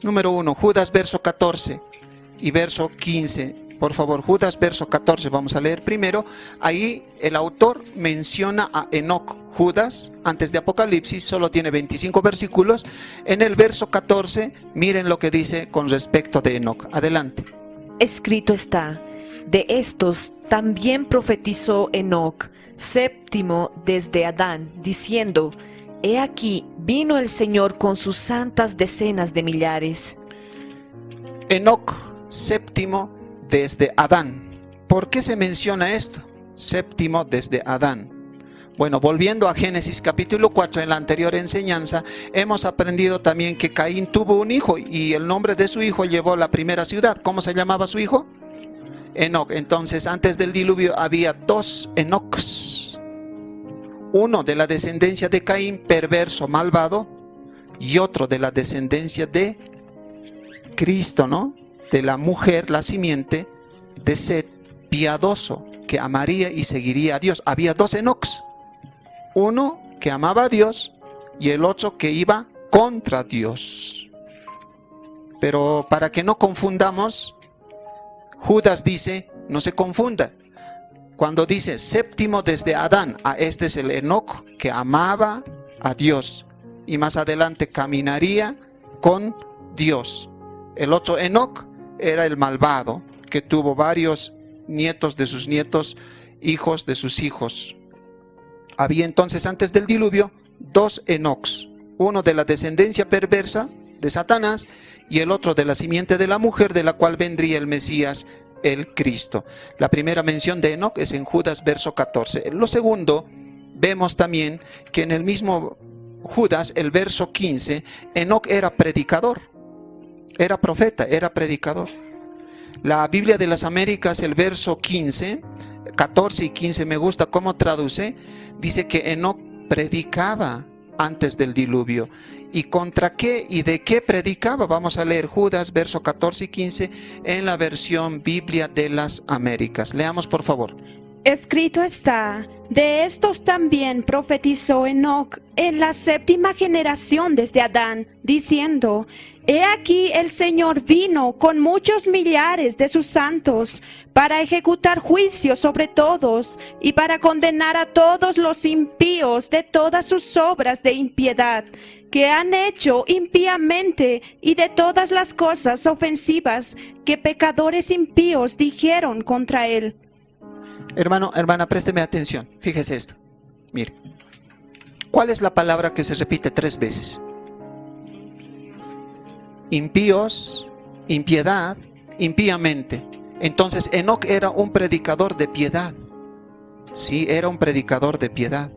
Número 1, Judas verso 14 y verso 15. Por favor, Judas verso 14, vamos a leer primero. Ahí el autor menciona a Enoc. Judas, antes de Apocalipsis, solo tiene 25 versículos. En el verso 14, miren lo que dice con respecto de Enoc. Adelante. Escrito está, de estos también profetizó Enoc, séptimo desde Adán, diciendo, he aquí vino el Señor con sus santas decenas de millares. Enoc, séptimo desde Adán. ¿Por qué se menciona esto? Séptimo desde Adán. Bueno, volviendo a Génesis capítulo 4, en la anterior enseñanza, hemos aprendido también que Caín tuvo un hijo y el nombre de su hijo llevó la primera ciudad. ¿Cómo se llamaba su hijo? Enoc. Entonces, antes del diluvio había dos Enocs. Uno de la descendencia de Caín, perverso, malvado, y otro de la descendencia de Cristo, ¿no? De la mujer, la simiente de Set, piadoso, que amaría y seguiría a Dios. Había dos Enocs. Uno que amaba a Dios y el otro que iba contra Dios. Pero para que no confundamos, Judas dice, no se confunda. Cuando dice séptimo desde Adán, este es el Enoc que amaba a Dios y más adelante caminaría con Dios. El otro Enoc era el malvado que tuvo varios nietos de sus nietos, hijos de sus hijos. Había entonces antes del diluvio dos Enocs, uno de la descendencia perversa de Satanás y el otro de la simiente de la mujer de la cual vendría el Mesías, el Cristo. La primera mención de Enoc es en Judas verso 14. Lo segundo, vemos también que en el mismo Judas, el verso 15, Enoc era predicador, era profeta, era predicador. La Biblia de las Américas, el verso 15, 14 y 15, me gusta cómo traduce, dice que Enoc predicaba antes del diluvio. ¿Y contra qué y de qué predicaba? Vamos a leer Judas, verso 14 y 15, en la versión Biblia de las Américas. Leamos, por favor. Escrito está, de estos también profetizó Enoc en la séptima generación desde Adán, diciendo, he aquí el Señor vino con muchos millares de sus santos para ejecutar juicio sobre todos y para condenar a todos los impíos de todas sus obras de impiedad que han hecho impíamente y de todas las cosas ofensivas que pecadores impíos dijeron contra él. Hermano, hermana, présteme atención. Fíjese esto. Mire. ¿Cuál es la palabra que se repite 3 veces? Impíos, impiedad, impíamente. Entonces, Enoc era un predicador de piedad. Sí, era un predicador de piedad.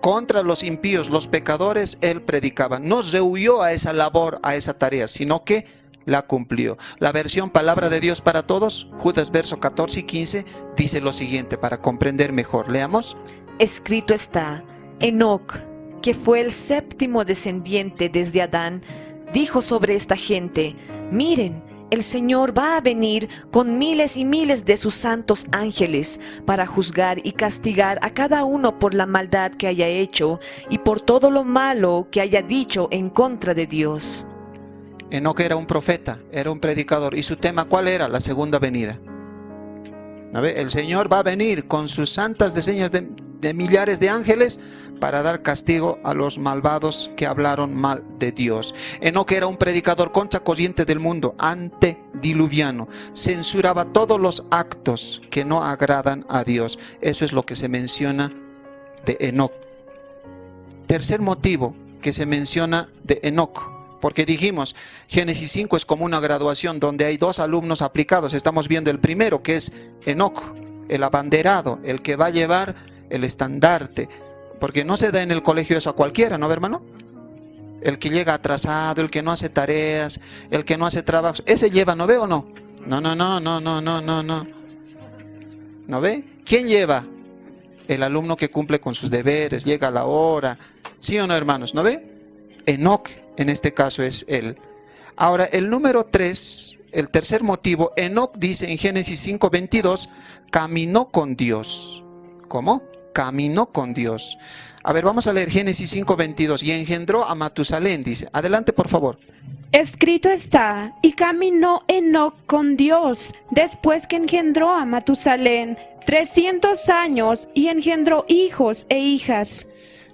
Contra los impíos, los pecadores, él predicaba. No rehuyó a esa labor, a esa tarea, sino que la cumplió. La versión Palabra de Dios para Todos, Judas verso 14 y 15, dice lo siguiente para comprender mejor. Leamos. Escrito está, Enoc, que fue el séptimo descendiente desde Adán, dijo sobre esta gente, miren, el Señor va a venir con miles y miles de sus santos ángeles para juzgar y castigar a cada uno por la maldad que haya hecho y por todo lo malo que haya dicho en contra de Dios. Enoc era un profeta, era un predicador. ¿Y su tema cuál era? La segunda venida. El Señor va a venir con sus santas decenas de millares de ángeles para dar castigo a los malvados que hablaron mal de Dios. Enoc era un predicador contracorriente del mundo, antediluviano. Censuraba todos los actos que no agradan a Dios. Eso es lo que se menciona de Enoc. Tercer motivo que se menciona de Enoc. Porque dijimos, Génesis 5 es como una graduación donde hay dos alumnos aplicados. Estamos viendo el primero, que es Enoc, el abanderado, el que va a llevar el estandarte. Porque no se da en el colegio eso a cualquiera, ¿no, hermano? El que llega atrasado, el que no hace tareas, el que no hace trabajos, ese lleva, ¿no ve o no? No. ¿No ve? ¿Quién lleva? El alumno que cumple con sus deberes, llega a la hora. ¿Sí o no, hermanos? ¿No ve? Enoc, en este caso, es él. Ahora, el número 3, el tercer motivo, Enoc dice en Génesis 5:22, caminó con Dios. ¿Cómo? Caminó con Dios. A ver, vamos a leer Génesis 5:22. Y engendró a Matusalén, dice. Adelante, por favor. Escrito está, y caminó Enoc con Dios, después que engendró a Matusalén 300 años, y engendró hijos e hijas.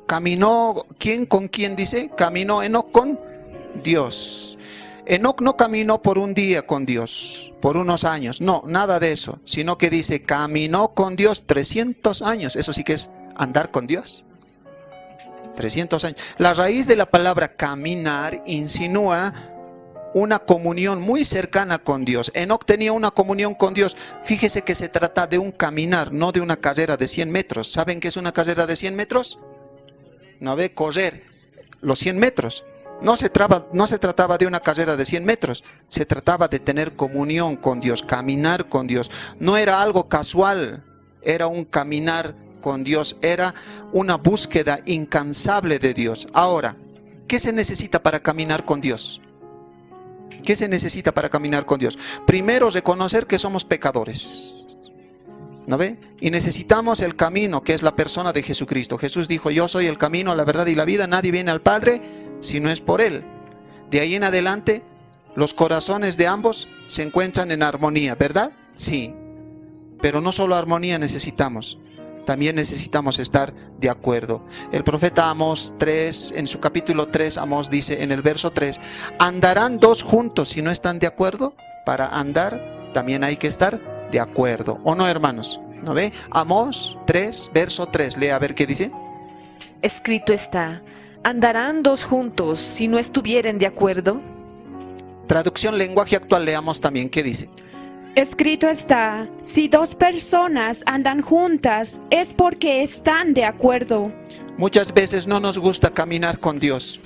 Caminó, ¿quién con quién dice? Caminó Enoc con Dios. Enoc no caminó por un día con Dios, por unos años, no, nada de eso, sino que dice, caminó con Dios 300 años, eso sí que es andar con Dios. 300 años. La raíz de la palabra caminar insinúa una comunión muy cercana con Dios. Enoc tenía una comunión con Dios. Fíjese que se trata de un caminar, no de una carrera de 100 metros. ¿Saben qué es una carrera de 100 metros? No ve, correr los 100 metros. No se trataba de una carrera de 100 metros. Se trataba de tener comunión con Dios, caminar con Dios. No era algo casual, era un caminar con Dios, era una búsqueda incansable de Dios. Ahora, ¿qué se necesita para caminar con Dios? ¿Qué se necesita para caminar con Dios? Primero, reconocer que somos pecadores. ¿No ve? Y necesitamos el camino, que es la persona de Jesucristo. Jesús dijo, yo soy el camino, la verdad y la vida. Nadie viene al Padre si no es por Él. De ahí en adelante, los corazones de ambos se encuentran en armonía, ¿verdad? Sí. Pero no solo armonía necesitamos, también necesitamos estar de acuerdo. El profeta Amós 3, en su capítulo 3, Amós dice en el verso 3, ¿andarán dos juntos si no están de acuerdo? Para andar también hay que estar de acuerdo, ¿o no, hermanos? ¿No ve? Amós 3, verso 3, lea a ver qué dice. Escrito está, ¿andarán dos juntos si no estuvieren de acuerdo? Traducción lenguaje actual, leamos también, ¿qué dice? Escrito está, si dos personas andan juntas, es porque están de acuerdo. Muchas veces no nos gusta caminar con Dios.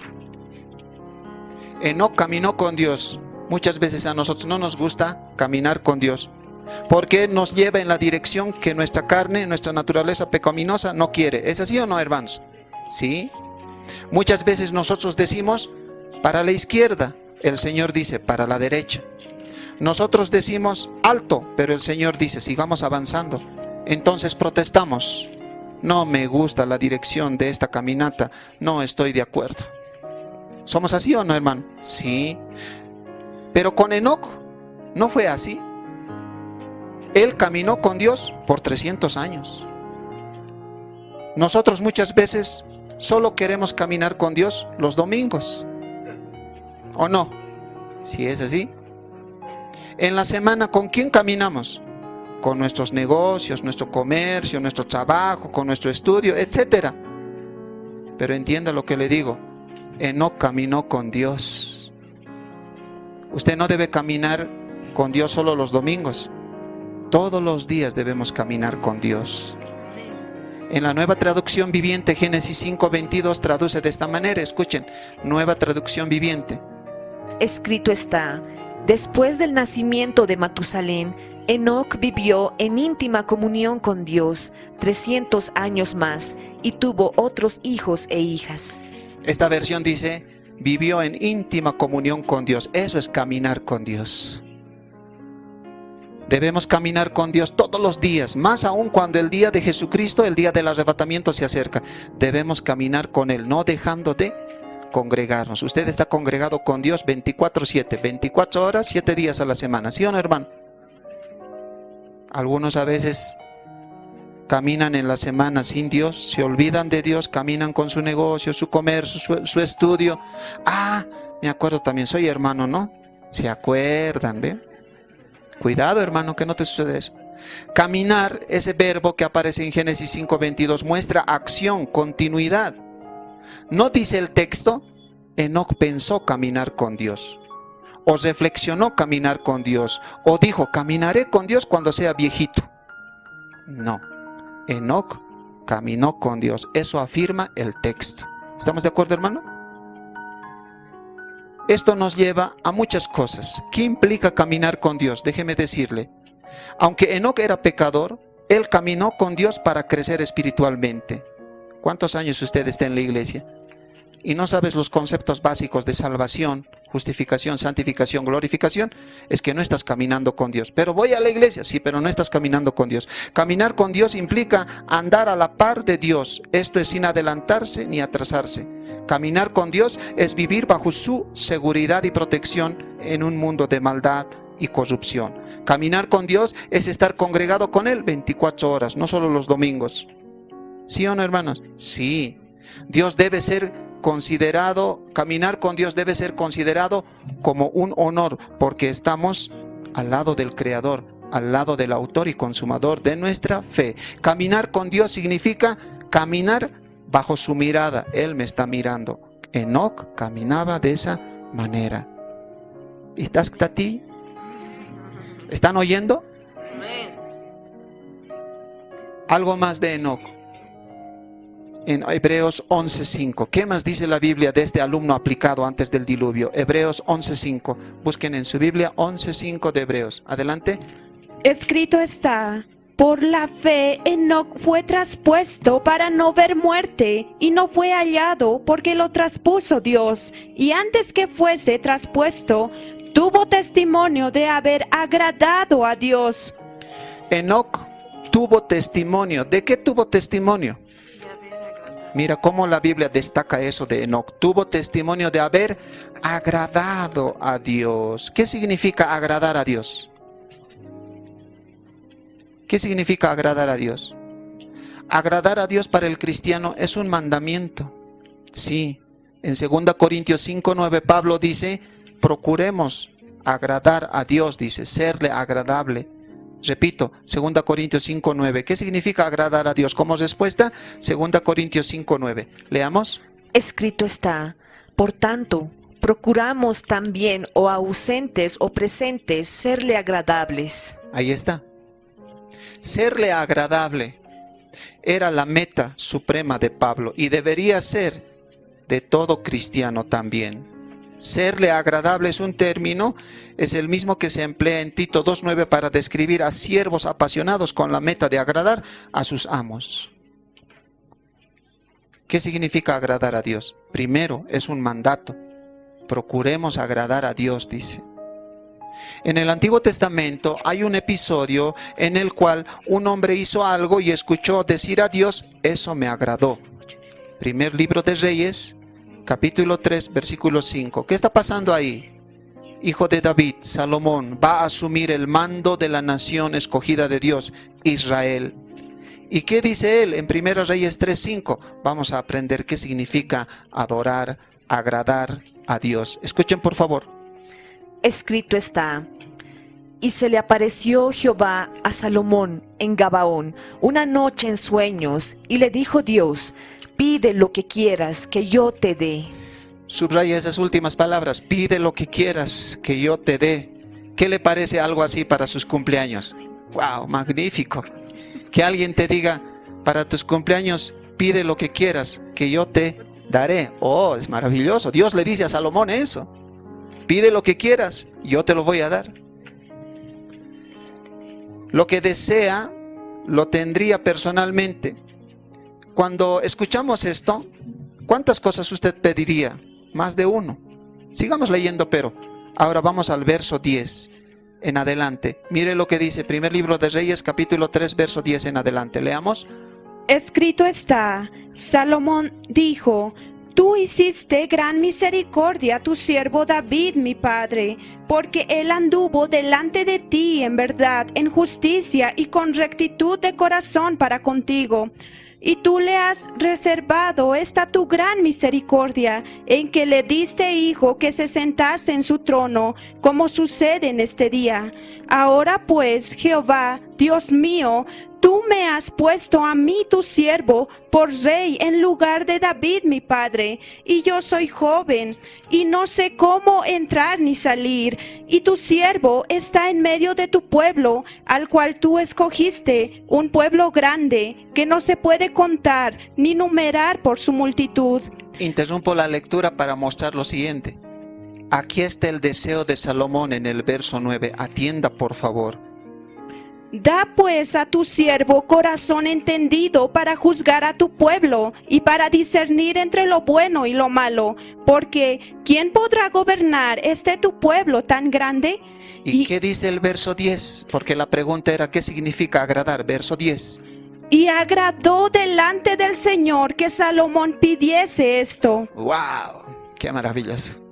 Enoc caminó con Dios. Muchas veces a nosotros no nos gusta caminar con Dios, porque nos lleva en la dirección que nuestra carne, nuestra naturaleza pecaminosa no quiere. ¿Es así o no, hermanos? Sí. Muchas veces nosotros decimos, para la izquierda, el Señor dice, para la derecha. Nosotros decimos, alto, pero el Señor dice, sigamos avanzando. Entonces protestamos, no me gusta la dirección de esta caminata, no estoy de acuerdo. ¿Somos así o no, hermano? Sí. Pero con Enoc no fue así. Él caminó con Dios por 300 años. Nosotros muchas veces solo queremos caminar con Dios los domingos. ¿O no? Si es así. En la semana, ¿con quién caminamos? Con nuestros negocios, nuestro comercio, nuestro trabajo, con nuestro estudio, etc. Pero entienda lo que le digo. Enoc caminó con Dios. Usted no debe caminar con Dios solo los domingos. Todos los días debemos caminar con Dios. En la Nueva Traducción Viviente, Génesis 5:22 traduce de esta manera. Escuchen, Nueva Traducción Viviente. Escrito está, después del nacimiento de Matusalén, Enoc vivió en íntima comunión con Dios 300 años más y tuvo otros hijos e hijas. Esta versión dice, vivió en íntima comunión con Dios. Eso es caminar con Dios. Debemos caminar con Dios todos los días, más aún cuando el día de Jesucristo, el día del arrebatamiento se acerca. Debemos caminar con Él, no dejando de congregarnos. Usted está congregado con Dios 24/7, 24 horas, 7 días a la semana. ¿Sí o no, hermano? Algunos a veces caminan en la semana sin Dios, se olvidan de Dios, caminan con su negocio, su comercio, su estudio. Ah, me acuerdo también, soy hermano, ¿no? Se acuerdan, ¿ve? Cuidado, hermano, que no te suceda eso. Caminar, ese verbo que aparece en Génesis 5:22, muestra acción, continuidad. ¿No dice el texto Enoc pensó caminar con Dios, o reflexionó caminar con Dios, o dijo, caminaré con Dios cuando sea viejito. No, Enoc caminó con Dios. Eso afirma el texto. ¿Estamos de acuerdo, hermano? Esto nos lleva a muchas cosas. ¿Qué implica caminar con Dios? Déjeme decirle. Aunque Enoc era pecador, él caminó con Dios para crecer espiritualmente. ¿Cuántos años usted está en la iglesia y no sabes los conceptos básicos de salvación, justificación, santificación, glorificación? Es que no estás caminando con Dios. Pero voy a la iglesia, sí, pero no estás caminando con Dios. Caminar con Dios implica andar a la par de Dios. Esto es sin adelantarse ni atrasarse. Caminar con Dios es vivir bajo su seguridad y protección en un mundo de maldad y corrupción. Caminar con Dios es estar congregado con Él 24 horas, no solo los domingos. ¿Sí o no, hermanos? Sí. Dios debe ser considerado, caminar con Dios debe ser considerado como un honor, porque estamos al lado del Creador, al lado del autor y consumador de nuestra fe. Caminar con Dios significa caminar bajo su mirada. Él me está mirando. Enoc caminaba de esa manera. ¿Estás a ti? ¿Están oyendo? Algo más de Enoc. En Hebreos 11:5. ¿Qué más dice la Biblia de este alumno aplicado antes del diluvio? Hebreos 11:5. Busquen en su Biblia 11:5 de Hebreos. Adelante. Escrito está: por la fe Enoc fue traspuesto para no ver muerte, y no fue hallado porque lo traspuso Dios. Y antes que fuese traspuesto, tuvo testimonio de haber agradado a Dios. Enoc tuvo testimonio. ¿De qué tuvo testimonio? Mira cómo la Biblia destaca eso de Enoc. Tuvo testimonio de haber agradado a Dios. ¿Qué significa agradar a Dios? ¿Qué significa agradar a Dios? Agradar a Dios para el cristiano es un mandamiento. Sí, en 2 Corintios 5:9 Pablo dice, procuremos agradar a Dios, dice, serle agradable. Repito, 2 Corintios 5:9. ¿Qué significa agradar a Dios? Como respuesta, 2 Corintios 5:9. Leamos. Escrito está: por tanto, procuramos también, o ausentes o presentes, serle agradables. Ahí está. Serle agradable era la meta suprema de Pablo y debería ser de todo cristiano también. Serle agradable es un término, es el mismo que se emplea en Tito 2:9 para describir a siervos apasionados con la meta de agradar a sus amos. ¿Qué significa agradar a Dios? Primero, es un mandato. Procuremos agradar a Dios, dice. En el Antiguo Testamento hay un episodio en el cual un hombre hizo algo y escuchó decir a Dios, eso me agradó. Primer libro de Reyes, capítulo 3, versículo 5. ¿Qué está pasando ahí? Hijo de David, Salomón, va a asumir el mando de la nación escogida de Dios, Israel. ¿Y qué dice él en 1 Reyes 3:5? Vamos a aprender qué significa adorar, agradar a Dios. Escuchen por favor. Escrito está: y se le apareció Jehová a Salomón en Gabaón una noche en sueños, y le dijo Dios, pide lo que quieras que yo te dé. Subraya esas últimas palabras, pide lo que quieras que yo te dé. ¿Qué le parece algo así para sus cumpleaños? ¡Wow! Magnífico. Que alguien te diga, para tus cumpleaños, pide lo que quieras que yo te daré. ¡Oh, es maravilloso! Dios le dice a Salomón eso. Pide lo que quieras, yo te lo voy a dar. Lo que desea, lo tendría personalmente. Cuando escuchamos esto, ¿cuántas cosas usted pediría? Más de uno. Sigamos leyendo, pero ahora vamos al verso 10 en adelante. Mire lo que dice, primer libro de Reyes, capítulo 3, verso 10 en adelante. Leamos. Escrito está: Salomón dijo, tú hiciste gran misericordia a tu siervo David, mi padre, porque él anduvo delante de ti en verdad, en justicia y con rectitud de corazón para contigo. Y tú le has reservado esta tu gran misericordia, en que le diste hijo que se sentase en su trono, como sucede en este día. Ahora pues, Jehová, Dios mío, tú me has puesto a mí, tu siervo, por rey en lugar de David, mi padre, y yo soy joven, y no sé cómo entrar ni salir, y tu siervo está en medio de tu pueblo, al cual tú escogiste, un pueblo grande, que no se puede contar ni numerar por su multitud. Interrumpo la lectura para mostrar lo siguiente. Aquí está el deseo de Salomón en el verso 9. Atienda, por favor. Da pues a tu siervo corazón entendido para juzgar a tu pueblo y para discernir entre lo bueno y lo malo, porque ¿quién podrá gobernar tu pueblo tan grande? ¿Y qué dice el verso 10? Porque la pregunta era, ¿qué significa agradar? Verso 10. Y agradó delante del Señor que Salomón pidiese esto. ¡Wow! ¡Qué maravillas!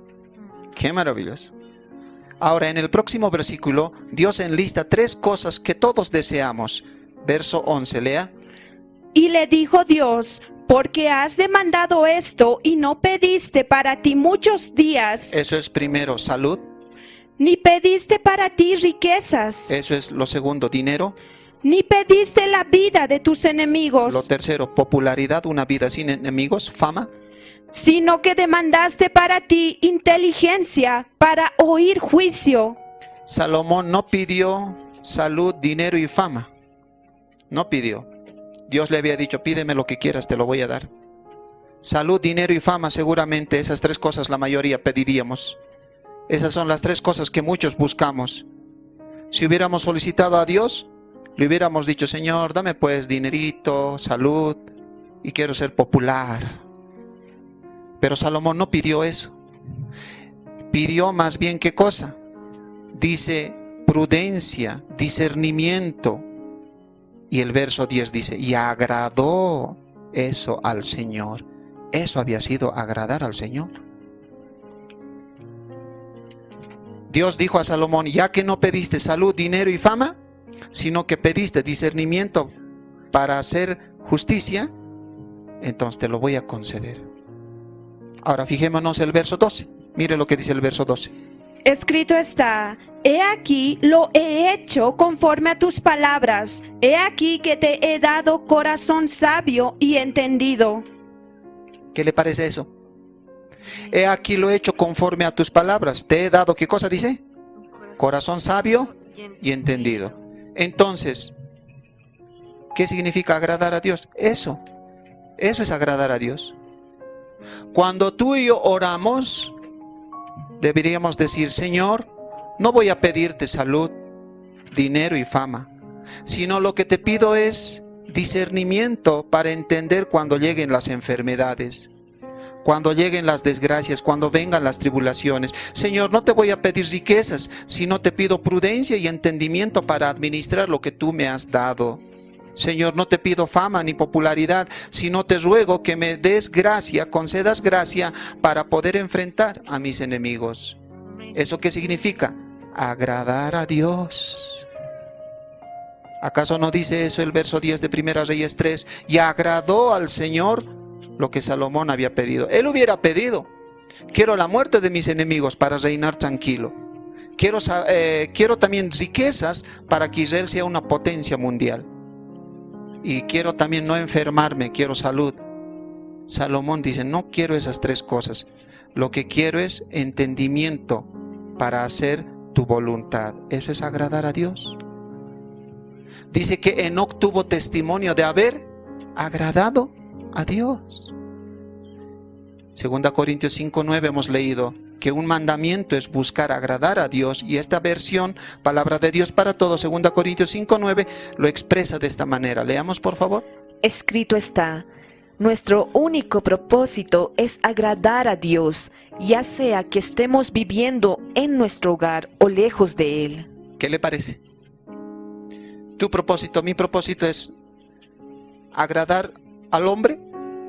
¡Qué maravillas! Ahora, en el próximo versículo, Dios enlista 3 cosas que todos deseamos. Verso 11, lea. Y le dijo Dios, porque has demandado esto y no pediste para ti muchos días. Eso es primero, salud. Ni pediste para ti riquezas. Eso es lo segundo, dinero. Ni pediste la vida de tus enemigos. Lo tercero, popularidad, una vida sin enemigos, fama. Sino que demandaste para ti inteligencia para oír juicio. Salomón no pidió salud, dinero y fama. No pidió. Dios le había dicho, pídeme lo que quieras, te lo voy a dar. Salud, dinero y fama, seguramente esas 3 cosas la mayoría pediríamos. Esas son las 3 cosas que muchos buscamos. Si hubiéramos solicitado a Dios, le hubiéramos dicho, Señor, dame pues dinerito, salud y quiero ser popular. Pero Salomón no pidió eso. Pidió más bien, ¿qué cosa? Dice prudencia, discernimiento. Y el verso 10 dice, y agradó eso al Señor. Eso había sido agradar al Señor. Dios dijo a Salomón, ya que no pediste salud, dinero y fama, sino que pediste discernimiento para hacer justicia, entonces te lo voy a conceder. Ahora fijémonos el verso 12. Mire lo que dice el verso 12. Escrito está, he aquí lo he hecho conforme a tus palabras. He aquí que te he dado corazón sabio y entendido. ¿Qué le parece eso? He aquí lo he hecho conforme a tus palabras. Te he dado, ¿qué cosa dice? Corazón sabio y entendido. Entonces, ¿qué significa agradar a Dios? Eso es agradar a Dios. Cuando tú y yo oramos, deberíamos decir, Señor, no voy a pedirte salud, dinero y fama, sino lo que te pido es discernimiento para entender cuando lleguen las enfermedades, cuando lleguen las desgracias, cuando vengan las tribulaciones. Señor, no te voy a pedir riquezas, sino te pido prudencia y entendimiento para administrar lo que tú me has dado. Señor, no te pido fama ni popularidad, sino te ruego que me des gracia, concedas gracia para poder enfrentar a mis enemigos. ¿Eso qué significa? Agradar a Dios. ¿Acaso no dice eso el verso 10 de Primera Reyes 3? Y agradó al Señor lo que Salomón había pedido. Él hubiera pedido, quiero la muerte de mis enemigos para reinar tranquilo. Quiero también riquezas para que Israel sea una potencia mundial. Y quiero también no enfermarme, quiero salud. Salomón dice, no quiero esas 3 cosas. Lo que quiero es entendimiento para hacer tu voluntad. Eso es agradar a Dios. Dice que Enoc tuvo testimonio de haber agradado a Dios. 2 Corintios 5:9 hemos leído que un mandamiento es buscar agradar a Dios, y esta versión, Palabra de Dios para Todos, 2 Corintios 5:9, lo expresa de esta manera. Leamos, por favor. Escrito está, nuestro único propósito es agradar a Dios, ya sea que estemos viviendo en nuestro hogar o lejos de Él. ¿Qué le parece? Tu propósito, mi propósito es agradar al hombre.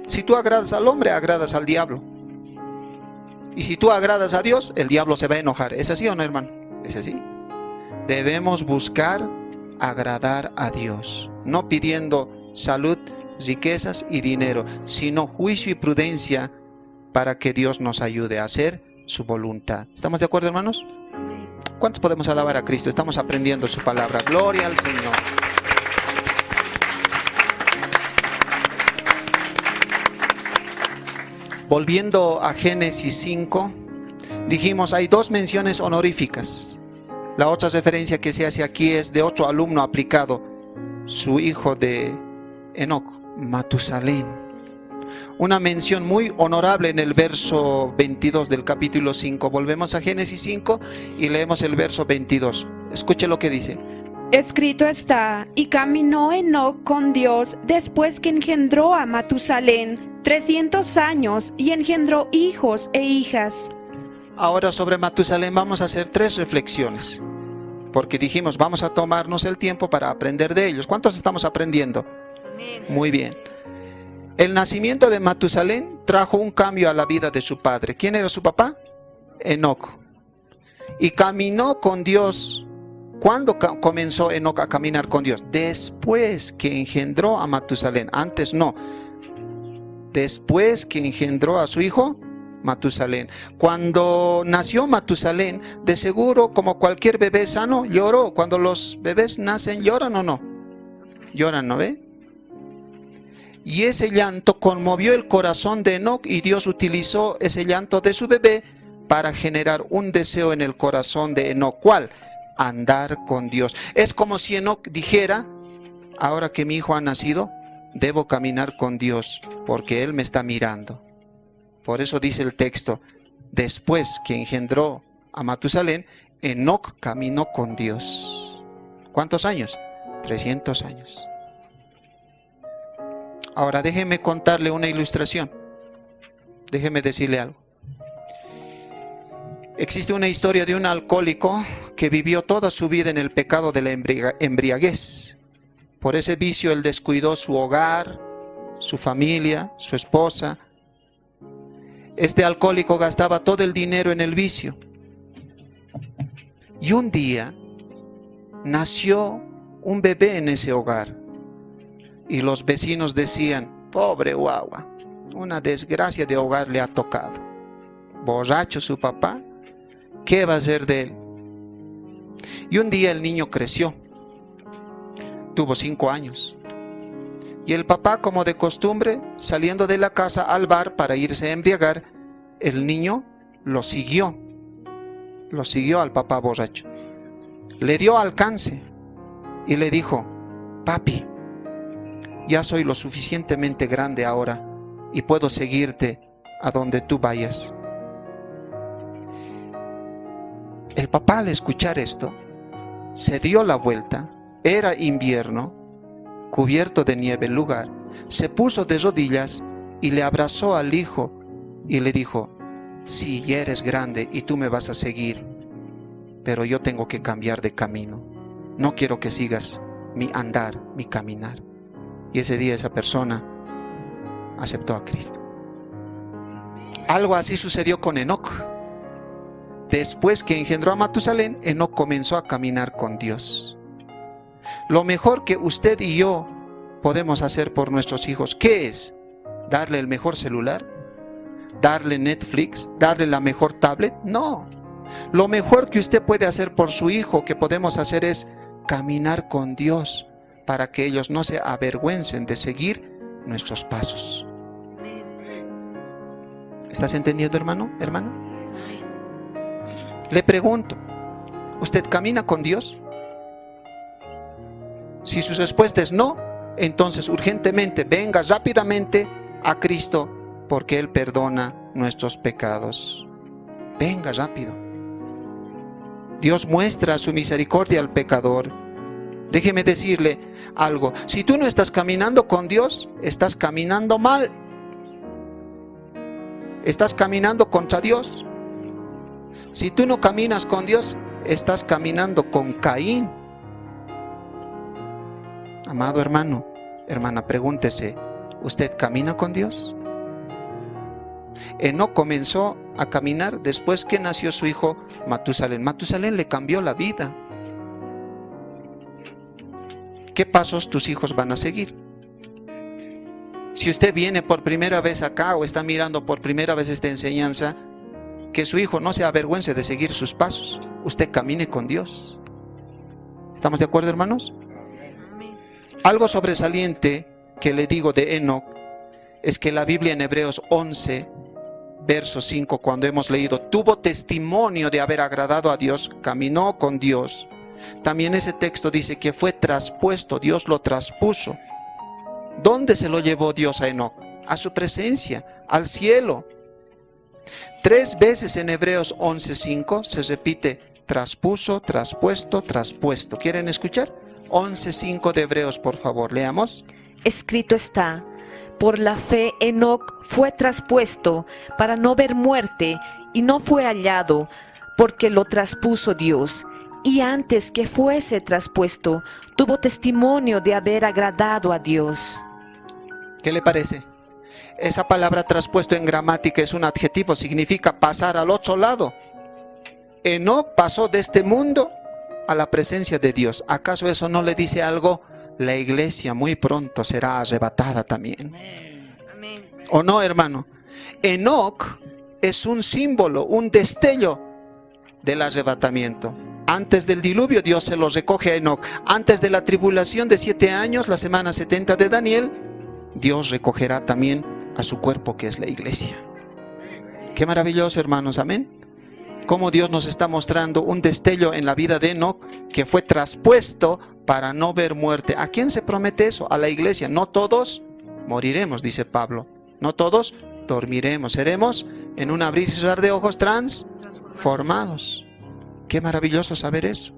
Si tú agradas al hombre, agradas al diablo. Y si tú agradas a Dios, el diablo se va a enojar. ¿Es así o no, hermano? ¿Es así? Debemos buscar agradar a Dios, no pidiendo salud, riquezas y dinero, sino juicio y prudencia para que Dios nos ayude a hacer su voluntad. ¿Estamos de acuerdo, hermanos? ¿Cuántos podemos alabar a Cristo? Estamos aprendiendo su palabra. Gloria al Señor. Volviendo a Génesis 5, dijimos hay dos menciones honoríficas. La otra referencia que se hace aquí es de otro alumno aplicado, su hijo de Enoc, Matusalén. Una mención muy honorable en el verso 22 del capítulo 5. Volvemos a Génesis 5 y leemos el verso 22. Escuche lo que dice. Escrito está, y caminó Enoc con Dios después que engendró a Matusalén 300 años y engendró hijos e hijas. Ahora sobre Matusalén vamos a hacer 3 reflexiones, porque dijimos vamos a tomarnos el tiempo para aprender de ellos. ¿Cuántos estamos aprendiendo? Amén. Muy bien. El nacimiento de Matusalén trajo un cambio a la vida de su padre. ¿Quién era su papá? Enoc. Y caminó con Dios. ¿Cuándo comenzó Enoc a caminar con Dios? Después que engendró a Matusalén. Antes no. Después que engendró a su hijo Matusalén. Cuando nació Matusalén, de seguro, como cualquier bebé sano, lloró. Cuando los bebés nacen, ¿lloran o no? Lloran, ¿no ve? Y ese llanto conmovió el corazón de Enoc, y Dios utilizó ese llanto de su bebé para generar un deseo en el corazón de Enoc. ¿Cuál? Andar con Dios. Es como si Enoc dijera, ahora que mi hijo ha nacido, debo caminar con Dios, porque Él me está mirando. Por eso dice el texto, después que engendró a Matusalén, Enoc caminó con Dios. ¿Cuántos años? 300 años. Ahora déjeme contarle una ilustración. Déjeme decirle algo. Existe una historia de un alcohólico que vivió toda su vida en el pecado de la embriaguez. Por ese vicio él descuidó su hogar, su familia, su esposa. Este alcohólico gastaba todo el dinero en el vicio. Y un día nació un bebé en ese hogar. Y los vecinos decían, pobre guagua, una desgracia de hogar le ha tocado. Borracho su papá, ¿qué va a hacer de él? Y un día el niño creció. Tuvo 5 años. Y el papá, como de costumbre, saliendo de la casa al bar para irse a embriagar, el niño lo siguió. Lo siguió al papá borracho. Le dio alcance y le dijo, papi, ya soy lo suficientemente grande ahora y puedo seguirte a donde tú vayas. El papá, al escuchar esto, se dio la vuelta. Era invierno, cubierto de nieve el lugar. Se puso de rodillas y le abrazó al hijo y le dijo, sí, ya eres grande y tú me vas a seguir, pero yo tengo que cambiar de camino. No quiero que sigas mi andar, mi caminar. Y ese día esa persona aceptó a Cristo. Algo así sucedió con Enoc. Después que engendró a Matusalén, Enoc comenzó a caminar con Dios. Lo mejor que usted y yo podemos hacer por nuestros hijos, ¿qué es? ¿Darle el mejor celular? ¿Darle Netflix? ¿Darle la mejor tablet? No. Lo mejor que usted puede hacer por su hijo, que podemos hacer, es caminar con Dios, para que ellos no se avergüencen de seguir nuestros pasos. ¿Estás entendiendo, hermano? ¿Hermana? Le pregunto, ¿usted camina con Dios? Si su respuesta es no, entonces urgentemente venga rápidamente a Cristo, porque Él perdona nuestros pecados. Venga rápido. Dios muestra su misericordia al pecador. Déjeme decirle algo. Si tú no estás caminando con Dios, estás caminando mal. Estás caminando contra Dios. Si tú no caminas con Dios, estás caminando con Caín. Amado hermano, hermana, pregúntese, ¿usted camina con Dios? Enoc comenzó a caminar después que nació su hijo Matusalén. Matusalén le cambió la vida. ¿Qué pasos tus hijos van a seguir? Si usted viene por primera vez acá o está mirando por primera vez esta enseñanza, que su hijo no se avergüence de seguir sus pasos. Usted camine con Dios. ¿Estamos de acuerdo, hermanos? Algo sobresaliente que le digo de Enoc es que la Biblia en Hebreos 11, verso 5, cuando hemos leído, tuvo testimonio de haber agradado a Dios, caminó con Dios. También ese texto dice que fue traspuesto, Dios lo traspuso. ¿Dónde se lo llevó Dios a Enoc? A su presencia, al cielo. 3 veces en Hebreos 11:5 se repite traspuso, traspuesto, traspuesto. ¿Quieren escuchar? 11:5 de Hebreos, por favor, leamos. Escrito está: por la fe Enoc fue traspuesto para no ver muerte, y no fue hallado, porque lo traspuso Dios. Y antes que fuese traspuesto, tuvo testimonio de haber agradado a Dios. ¿Qué le parece? Esa palabra traspuesto en gramática es un adjetivo, significa pasar al otro lado. Enoc pasó de este mundo a la presencia de Dios. ¿Acaso eso no le dice algo? La iglesia muy pronto será arrebatada también. ¿O no, hermano? Enoc es un símbolo, un destello del arrebatamiento. Antes del diluvio Dios se lo recoge a Enoc. Antes de la tribulación de 7 años, la semana 70 de Daniel, Dios recogerá también a su cuerpo, que es la iglesia. Qué maravilloso, hermanos, amén. Cómo Dios nos está mostrando un destello en la vida de Enoc, que fue traspuesto para no ver muerte. ¿A quién se promete eso? A la iglesia. No todos moriremos, dice Pablo. No todos dormiremos. Seremos en un abrir y cerrar de ojos transformados. Qué maravilloso saber eso.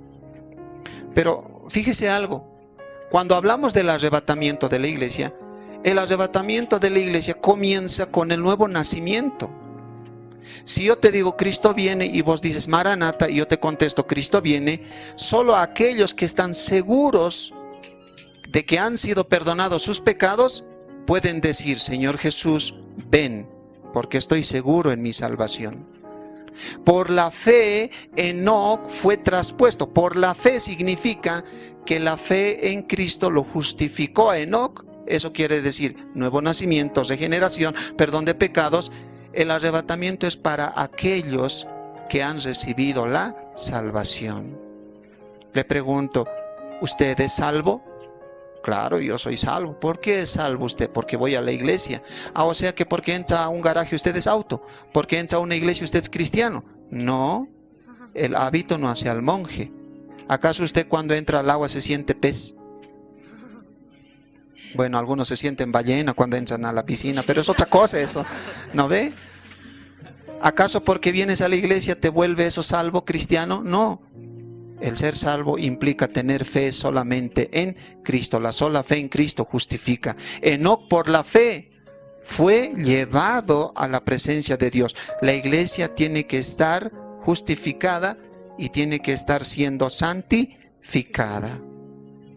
Pero fíjese algo. Cuando hablamos del arrebatamiento de la iglesia, el arrebatamiento de la iglesia comienza con el nuevo nacimiento. Si yo te digo Cristo viene y vos dices Maranata y yo te contesto Cristo viene, solo aquellos que están seguros de que han sido perdonados sus pecados pueden decir: Señor Jesús, ven, porque estoy seguro en mi salvación. Por la fe Enoc fue traspuesto. Por la fe significa que la fe en Cristo lo justificó a Enoc. Eso quiere decir nuevo nacimiento, regeneración, perdón de pecados. El arrebatamiento es para aquellos que han recibido la salvación. Le pregunto, ¿usted es salvo? Claro, yo soy salvo. ¿Por qué es salvo usted? Porque voy a la iglesia. O sea que porque entra a un garaje usted es auto. Porque entra a una iglesia usted es cristiano. No, el hábito no hace al monje. ¿Acaso usted cuando entra al agua se siente pez? Bueno, algunos se sienten ballena cuando entran a la piscina, pero es otra cosa eso, ¿no ve? ¿Acaso porque vienes a la iglesia te vuelve eso salvo, cristiano? No. El ser salvo implica tener fe solamente en Cristo. La sola fe en Cristo justifica. Enoc por la fe fue llevado a la presencia de Dios. La iglesia tiene que estar justificada y tiene que estar siendo santificada.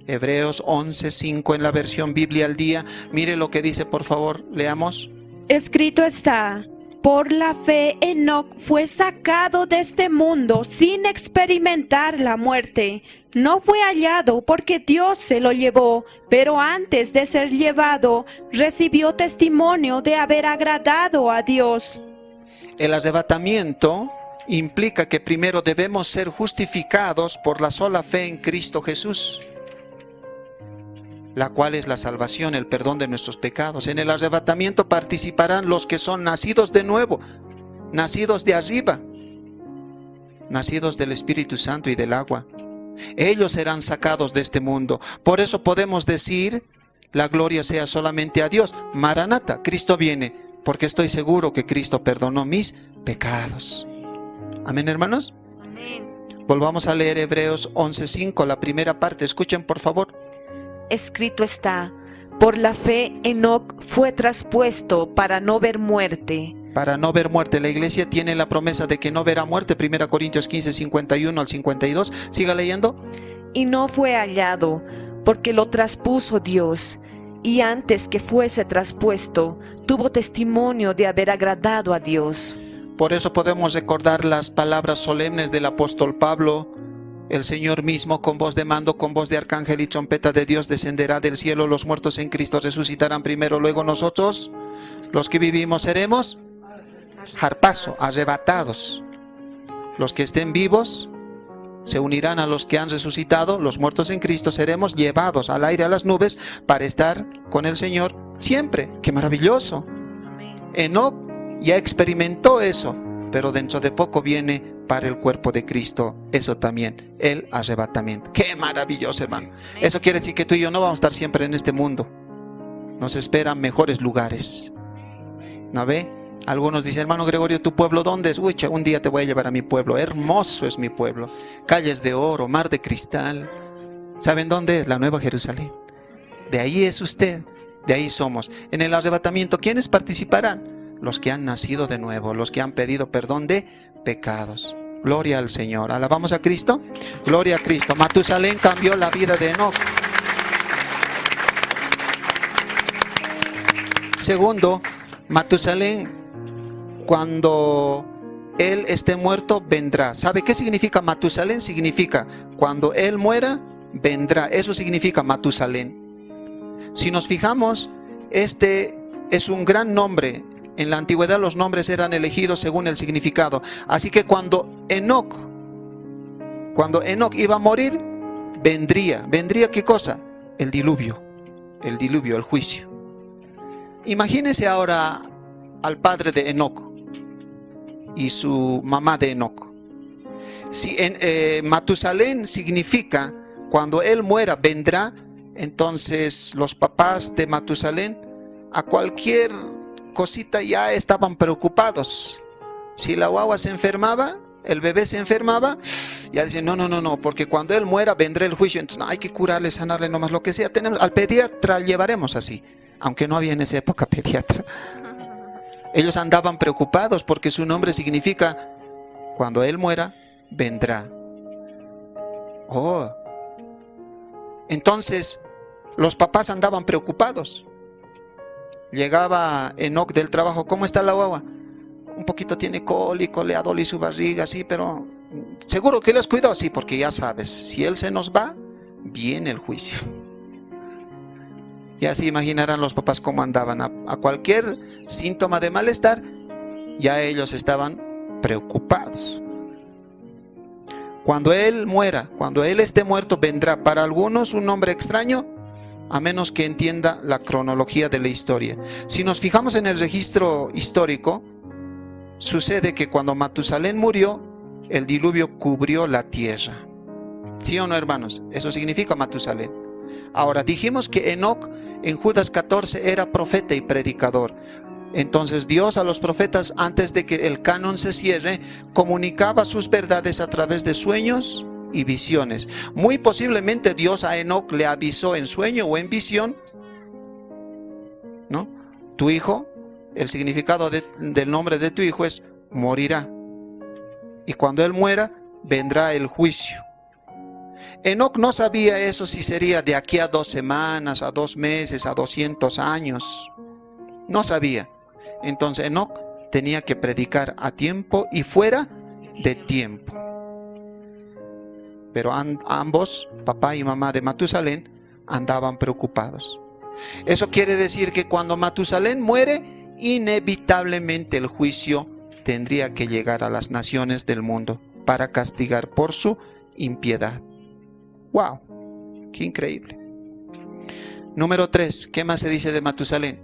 Hebreos 11:5 en la versión Biblia al día. Mire lo que dice, por favor, leamos. Escrito está: por la fe Enoc fue sacado de este mundo sin experimentar la muerte. No fue hallado porque Dios se lo llevó, pero antes de ser llevado recibió testimonio de haber agradado a Dios. El arrebatamiento implica que primero debemos ser justificados por la sola fe en Cristo Jesús, la cual es la salvación, el perdón de nuestros pecados. En el arrebatamiento participarán los que son nacidos de nuevo, nacidos de arriba, nacidos del Espíritu Santo y del agua. Ellos serán sacados de este mundo. Por eso podemos decir: la gloria sea solamente a Dios. Maranata, Cristo viene, porque estoy seguro que Cristo perdonó mis pecados. Amén, hermanos. Amén. Volvamos a leer Hebreos 11:5, la primera parte. Escuchen, por favor. Escrito está: por la fe Enoc fue traspuesto para no ver muerte. Para no ver muerte. La iglesia tiene la promesa de que no verá muerte. 1 Corintios 15, 51 al 52. Siga leyendo. Y no fue hallado, porque lo traspuso Dios. Y antes que fuese traspuesto, tuvo testimonio de haber agradado a Dios. Por eso podemos recordar las palabras solemnes del apóstol Pablo. El Señor mismo, con voz de mando, con voz de arcángel y trompeta de Dios, descenderá del cielo. Los muertos en Cristo resucitarán primero, luego nosotros, los que vivimos, seremos harpazo, arrebatados. Los que estén vivos se unirán a los que han resucitado, los muertos en Cristo seremos llevados al aire, a las nubes, para estar con el Señor siempre. ¡Qué maravilloso! Enoc ya experimentó eso, pero dentro de poco viene para el cuerpo de Cristo eso también, el arrebatamiento. ¡Qué maravilloso, hermano! Eso quiere decir que tú y yo no vamos a estar siempre en este mundo. Nos esperan mejores lugares. ¿No ve? Algunos dicen, hermano Gregorio, ¿tu pueblo dónde es? Uy, un día te voy a llevar a mi pueblo. Hermoso es mi pueblo. Calles de oro, mar de cristal. ¿Saben dónde es? La Nueva Jerusalén. De ahí es usted. De ahí somos. En el arrebatamiento, ¿quiénes participarán? Los que han nacido de nuevo, los que han pedido perdón de pecados. Gloria al Señor. ¿Alabamos a Cristo? Gloria a Cristo. Matusalén cambió la vida de Enoc. Segundo, Matusalén, cuando él esté muerto, vendrá. ¿Sabe qué significa Matusalén? Significa, cuando él muera, vendrá. Eso significa Matusalén. Si nos fijamos, este es un gran nombre. En la antigüedad los nombres eran elegidos según el significado. Así que cuando Enoc iba a morir, vendría. ¿Vendría qué cosa? El diluvio, el juicio. Imagínese ahora al padre de Enoc y su mamá de Enoc. Si Matusalén significa cuando él muera vendrá, entonces los papás de Matusalén a cualquier cosita ya estaban preocupados. Si la guagua se enfermaba, el bebé se enfermaba, ya dicen no, porque cuando él muera vendrá el juicio. Entonces no, hay que curarle, sanarle, nomás lo que sea. Al pediatra llevaremos así, aunque no había en esa época pediatra. Ellos andaban preocupados porque su nombre significa cuando él muera, vendrá. Oh. Entonces, los papás andaban preocupados. Llegaba Enoc del trabajo, ¿cómo está la guagua? Un poquito tiene cólico, le adolí su barriga, sí, pero ¿seguro que les cuidó? Sí, porque ya sabes, si él se nos va, viene el juicio. Ya se imaginarán los papás cómo andaban. A cualquier síntoma de malestar, ya ellos estaban preocupados. Cuando él muera, cuando él esté muerto, vendrá. Para algunos un nombre extraño, a menos que entienda la cronología de la historia. Si nos fijamos en el registro histórico, sucede que cuando Matusalén murió, el diluvio cubrió la tierra. ¿Sí o no, hermanos? Eso significa Matusalén. Ahora, dijimos que Enoc en Judas 14 era profeta y predicador. Entonces Dios a los profetas, antes de que el canon se cierre, comunicaba sus verdades a través de sueños y visiones. Muy posiblemente Dios a Enoc le avisó en sueño o en visión, ¿no? Tu hijo, el significado del nombre de tu hijo es morirá. Y cuando él muera, vendrá el juicio. Enoc no sabía eso, si sería de aquí a 2 semanas, a 2 meses, a 200 años. No sabía. Entonces Enoc tenía que predicar a tiempo y fuera de tiempo. Pero ambos, papá y mamá de Matusalén, andaban preocupados. Eso quiere decir que cuando Matusalén muere, inevitablemente el juicio tendría que llegar a las naciones del mundo para castigar por su impiedad. ¡Wow! ¡Qué increíble! Número 3. ¿Qué más se dice de Matusalén?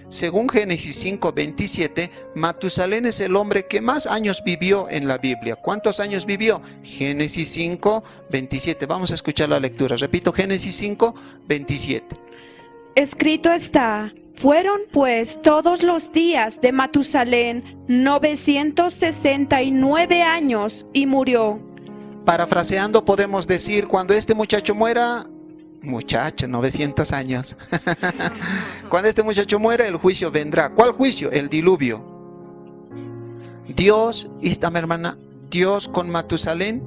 Según Génesis 5:27, Matusalén es el hombre que más años vivió en la Biblia. ¿Cuántos años vivió? Génesis 5:27. Vamos a escuchar la lectura. Repito, Génesis 5:27. Escrito está: fueron pues todos los días de Matusalén 969 años y murió. Parafraseando podemos decir, cuando este muchacho muera, 900 años. Cuando este muchacho muera, el juicio vendrá. ¿Cuál juicio? El diluvio. Dios, mi hermana, Dios con Matusalén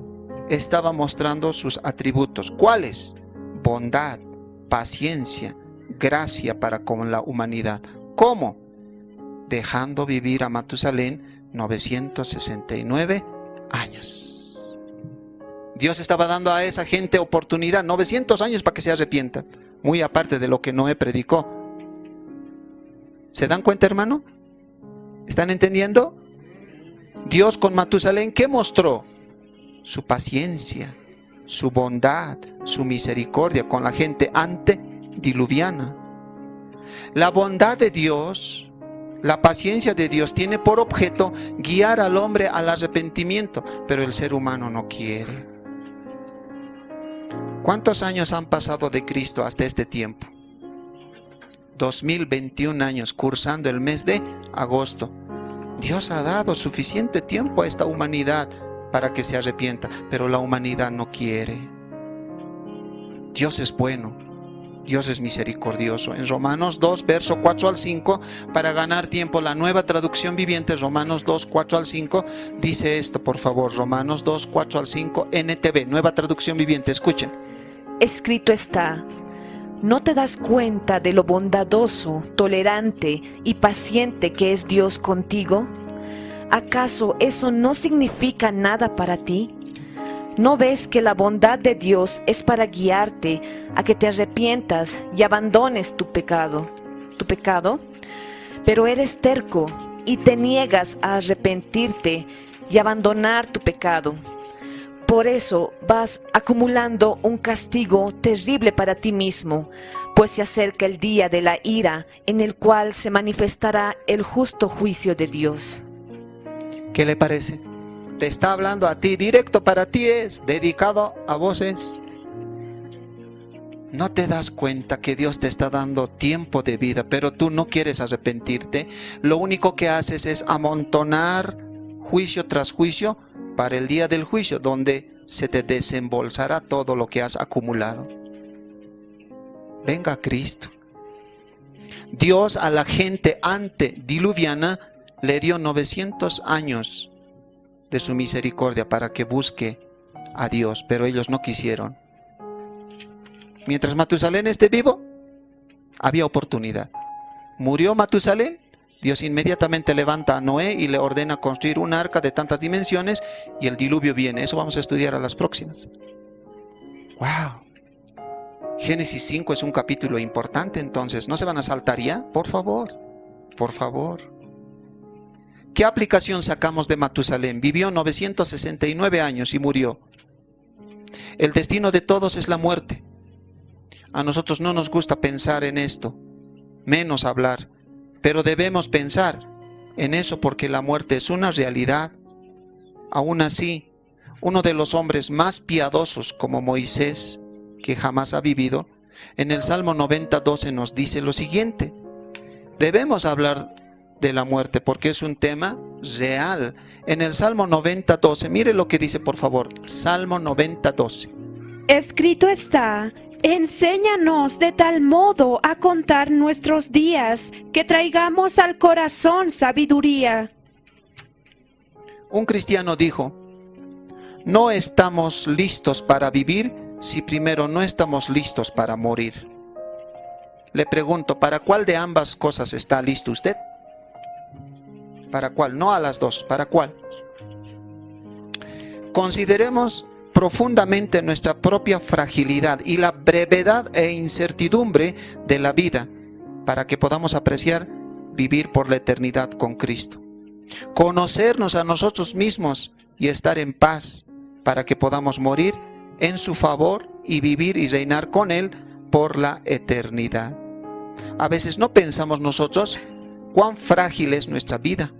estaba mostrando sus atributos. ¿Cuáles? Bondad, paciencia, gracia para con la humanidad. ¿Cómo? Dejando vivir a Matusalén 969 años. Dios estaba dando a esa gente oportunidad, 900 años para que se arrepientan, muy aparte de lo que Noé predicó. ¿Se dan cuenta, hermano? ¿Están entendiendo? Dios con Matusalén, ¿qué mostró? Su paciencia, su bondad, su misericordia con la gente antediluviana. La bondad de Dios, la paciencia de Dios tiene por objeto guiar al hombre al arrepentimiento, pero el ser humano no quiere. ¿Cuántos años han pasado de Cristo hasta este tiempo? 2021 años, cursando el mes de agosto. Dios ha dado suficiente tiempo a esta humanidad para que se arrepienta, pero la humanidad no quiere. Dios es bueno, Dios es misericordioso. En Romanos 2, verso 4 al 5, para ganar tiempo, la Nueva Traducción Viviente, Romanos 2, 4 al 5, dice esto, por favor, Romanos 2, 4 al 5, NTV, Nueva Traducción Viviente, escuchen. Escrito está: ¿no te das cuenta de lo bondadoso, tolerante y paciente que es Dios contigo? ¿Acaso eso no significa nada para ti? ¿No ves que la bondad de Dios es para guiarte a que te arrepientas y abandones tu pecado? Pero eres terco y te niegas a arrepentirte y abandonar tu pecado. Por eso vas acumulando un castigo terrible para ti mismo, pues se acerca el día de la ira en el cual se manifestará el justo juicio de Dios. ¿Qué le parece? Te está hablando a ti, directo para ti es, dedicado a vos es. ¿No te das cuenta que Dios te está dando tiempo de vida, pero tú no quieres arrepentirte? Lo único que haces es amontonar juicio tras juicio para el día del juicio, donde se te desembolsará todo lo que has acumulado. Venga a Cristo. Dios a la gente antediluviana le dio 900 años de su misericordia para que busque a Dios, pero ellos no quisieron. Mientras Matusalén esté vivo, había oportunidad. Murió Matusalén, Dios inmediatamente levanta a Noé y le ordena construir un arca de tantas dimensiones y el diluvio viene. Eso vamos a estudiar a las próximas. ¡Wow! Génesis 5 es un capítulo importante, entonces, ¿no se van a saltar ya? Por favor, por favor. ¿Qué aplicación sacamos de Matusalén? Vivió 969 años y murió. El destino de todos es la muerte. A nosotros no nos gusta pensar en esto, menos hablar, pero debemos pensar en eso porque la muerte es una realidad. Aún así, uno de los hombres más piadosos como Moisés que jamás ha vivido, en el Salmo 90:12 nos dice lo siguiente: debemos hablar de la muerte porque es un tema real. En el Salmo 90:12, mire lo que dice, por favor, Salmo 90:12. Escrito está: enséñanos de tal modo a contar nuestros días, que traigamos al corazón sabiduría. Un cristiano dijo: no estamos listos para vivir si primero no estamos listos para morir. Le pregunto, ¿para cuál de ambas cosas está listo usted? ¿Para cuál? No a las dos, ¿para cuál? Consideremos profundamente nuestra propia fragilidad y la brevedad e incertidumbre de la vida para que podamos apreciar vivir por la eternidad con Cristo. Conocernos a nosotros mismos y estar en paz para que podamos morir en su favor y vivir y reinar con Él por la eternidad. A veces no pensamos nosotros cuán frágil es nuestra vida.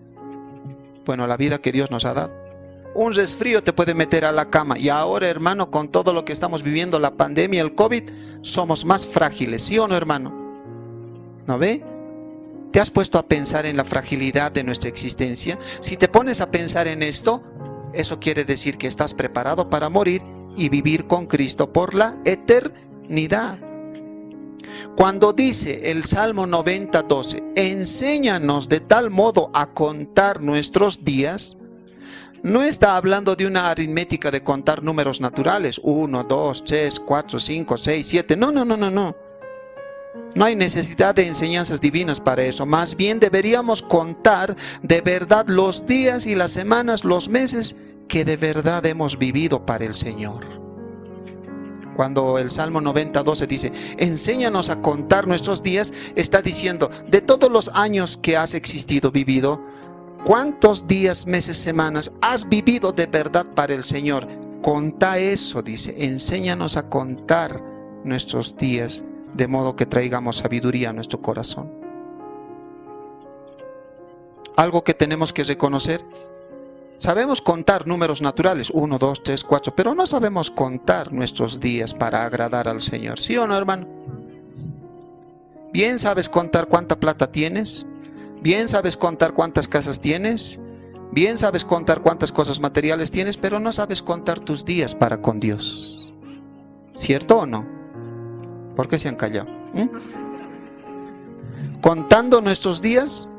Bueno, la vida que Dios nos ha dado. Un resfrío te puede meter a la cama y ahora, hermano, con todo lo que estamos viviendo, la pandemia, el COVID, somos más frágiles, ¿sí o no, hermano? ¿No ve? ¿Te has puesto a pensar en la fragilidad de nuestra existencia? Si te pones a pensar en esto, eso quiere decir que estás preparado para morir y vivir con Cristo por la eternidad. Cuando dice el Salmo 90:12, enséñanos de tal modo a contar nuestros días, no está hablando de una aritmética de contar números naturales, 1, 2, 3, 4, 5, 6, 7, no. No hay necesidad de enseñanzas divinas para eso, más bien deberíamos contar de verdad los días y las semanas, los meses que de verdad hemos vivido para el Señor. Cuando el Salmo 90:12 dice, enséñanos a contar nuestros días, está diciendo, de todos los años que has existido, vivido, ¿Cuántos días, meses, semanas has vivido de verdad para el Señor? Contá eso, dice. Enséñanos a contar nuestros días, de modo que traigamos sabiduría a nuestro corazón. Algo que tenemos que reconocer. Sabemos contar números naturales, 1, 2, 3, 4, pero no sabemos contar nuestros días para agradar al Señor. ¿Sí o no, hermano? Bien sabes contar cuánta plata tienes. Bien sabes contar cuántas casas tienes. Bien sabes contar cuántas cosas materiales tienes, pero no sabes contar tus días para con Dios. ¿Cierto o no? ¿Por qué se han callado? Contando nuestros días,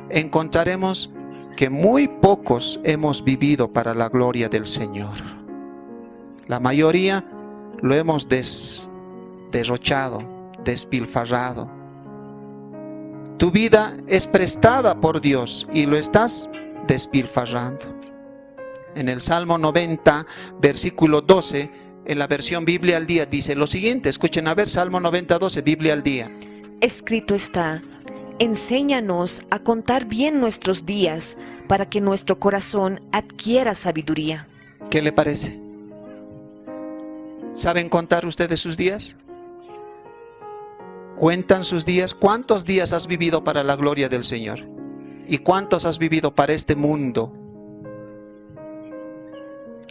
encontraremos que muy pocos hemos vivido para la gloria del Señor. La mayoría lo hemos derrochado, despilfarrado. Tu vida es prestada por Dios y lo estás despilfarrando. En el Salmo 90, versículo 12, en la versión Biblia al día, dice lo siguiente. Escuchen a ver, Salmo 90, 12, Biblia al día. Escrito está: enséñanos a contar bien nuestros días, para que nuestro corazón adquiera sabiduría. ¿Qué le parece? ¿Saben contar ustedes sus días? ¿Cuentan sus días? ¿Cuántos días has vivido para la gloria del Señor? ¿Y cuántos has vivido para este mundo?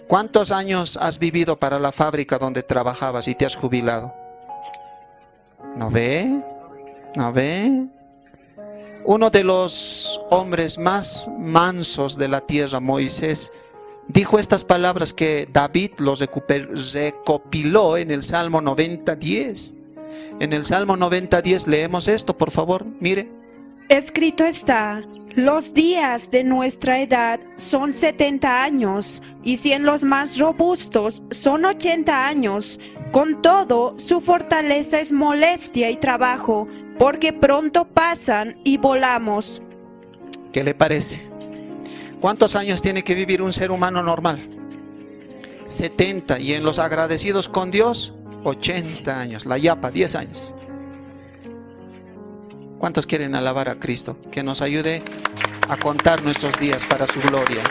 ¿Cuántos años has vivido para la fábrica donde trabajabas y te has jubilado? ¿No ve? ¿No ve? Uno de los hombres más mansos de la tierra, Moisés, dijo estas palabras que David los recopiló en el Salmo 90:10. En el Salmo 90:10 leemos esto, por favor, mire. Escrito está: los días de nuestra edad son 70 años, y si en los más robustos son 80 años. Con todo, su fortaleza es molestia y trabajo, porque pronto pasan y volamos. ¿Qué le parece? ¿Cuántos años tiene que vivir un ser humano normal? 70, y en los agradecidos con Dios, 80 años, la yapa, 10 años. ¿Cuántos quieren alabar a Cristo? Que nos ayude a contar nuestros días para su gloria.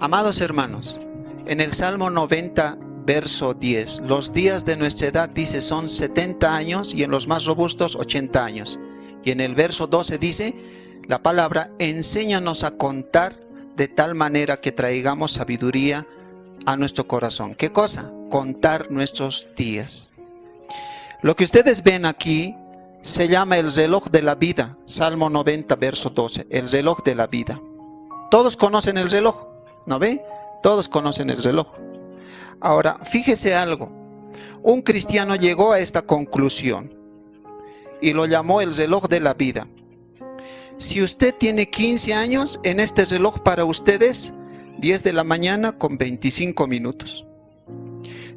Amados hermanos, en el Salmo 90, verso 10, los días de nuestra edad, dice, son 70 años y en los más robustos 80 años. Y en el verso 12 dice la palabra: enséñanos a contar de tal manera que traigamos sabiduría a nuestro corazón. ¿Qué cosa? Contar nuestros días. Lo que ustedes ven aquí se llama el reloj de la vida. Salmo 90, verso 12, el reloj de la vida. Todos conocen el reloj, ¿no ve? Todos conocen el reloj. Ahora, fíjese algo. Un cristiano llegó a esta conclusión y lo llamó el reloj de la vida. Si usted tiene 15 años, en este reloj para ustedes 10 de la mañana con 25 minutos.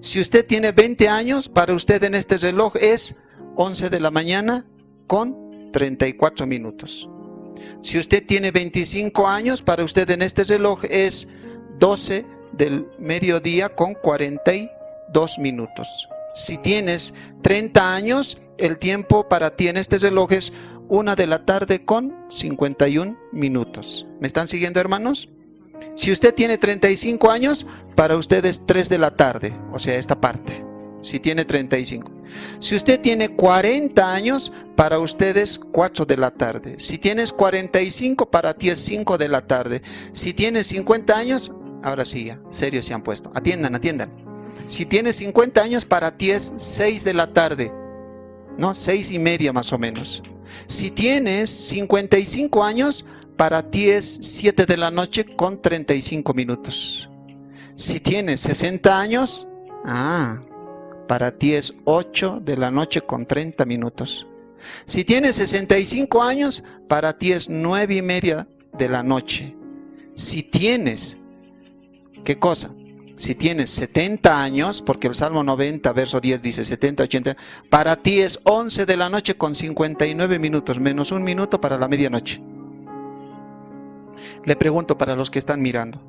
Si usted tiene 20 años, para usted en este reloj es 11 de la mañana con 34 minutos. Si usted tiene 25 años, para usted en este reloj es 12 del mediodía con 42 minutos. Si tienes 30 años, el tiempo para ti en este reloj es 1 de la tarde con 51 minutos. ¿Me están siguiendo, hermanos? Si usted tiene 35 años, para usted es 3 de la tarde, o sea, esta parte. Si tiene 35. Si usted tiene 40 años, para usted es 4 de la tarde. Si tienes 45, para ti es 5 de la tarde. Si tienes 50 años, ahora sí, ya, serios se han puesto. Atiendan, atiendan. Si tienes 50 años, para ti es 6 de la tarde. No, 6:30 más o menos. Si tienes 55 años, para ti es 7 de la noche con 35 minutos. Si tienes 60 años, para ti es 8 de la noche con 30 minutos. Si tienes 65 años, para ti es 9:30 de la noche. Si tienes, ¿qué cosa? Si tienes 70 años, porque el Salmo 90, verso 10 dice 70, 80, para ti es 11 de la noche con 59 minutos, menos 1 minuto para la medianoche. Le pregunto para los que están mirando,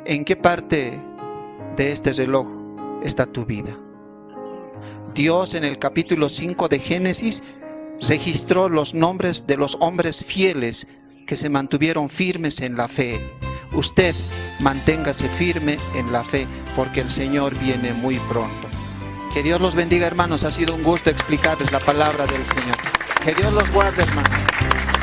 ¿en qué parte de este reloj está tu vida? Dios en el capítulo 5 de Génesis registró los nombres de los hombres fieles que se mantuvieron firmes en la fe. Usted manténgase firme en la fe, porque el Señor viene muy pronto. Que Dios los bendiga, hermanos. Ha sido un gusto explicarles la palabra del Señor. Que Dios los guarde, hermanos.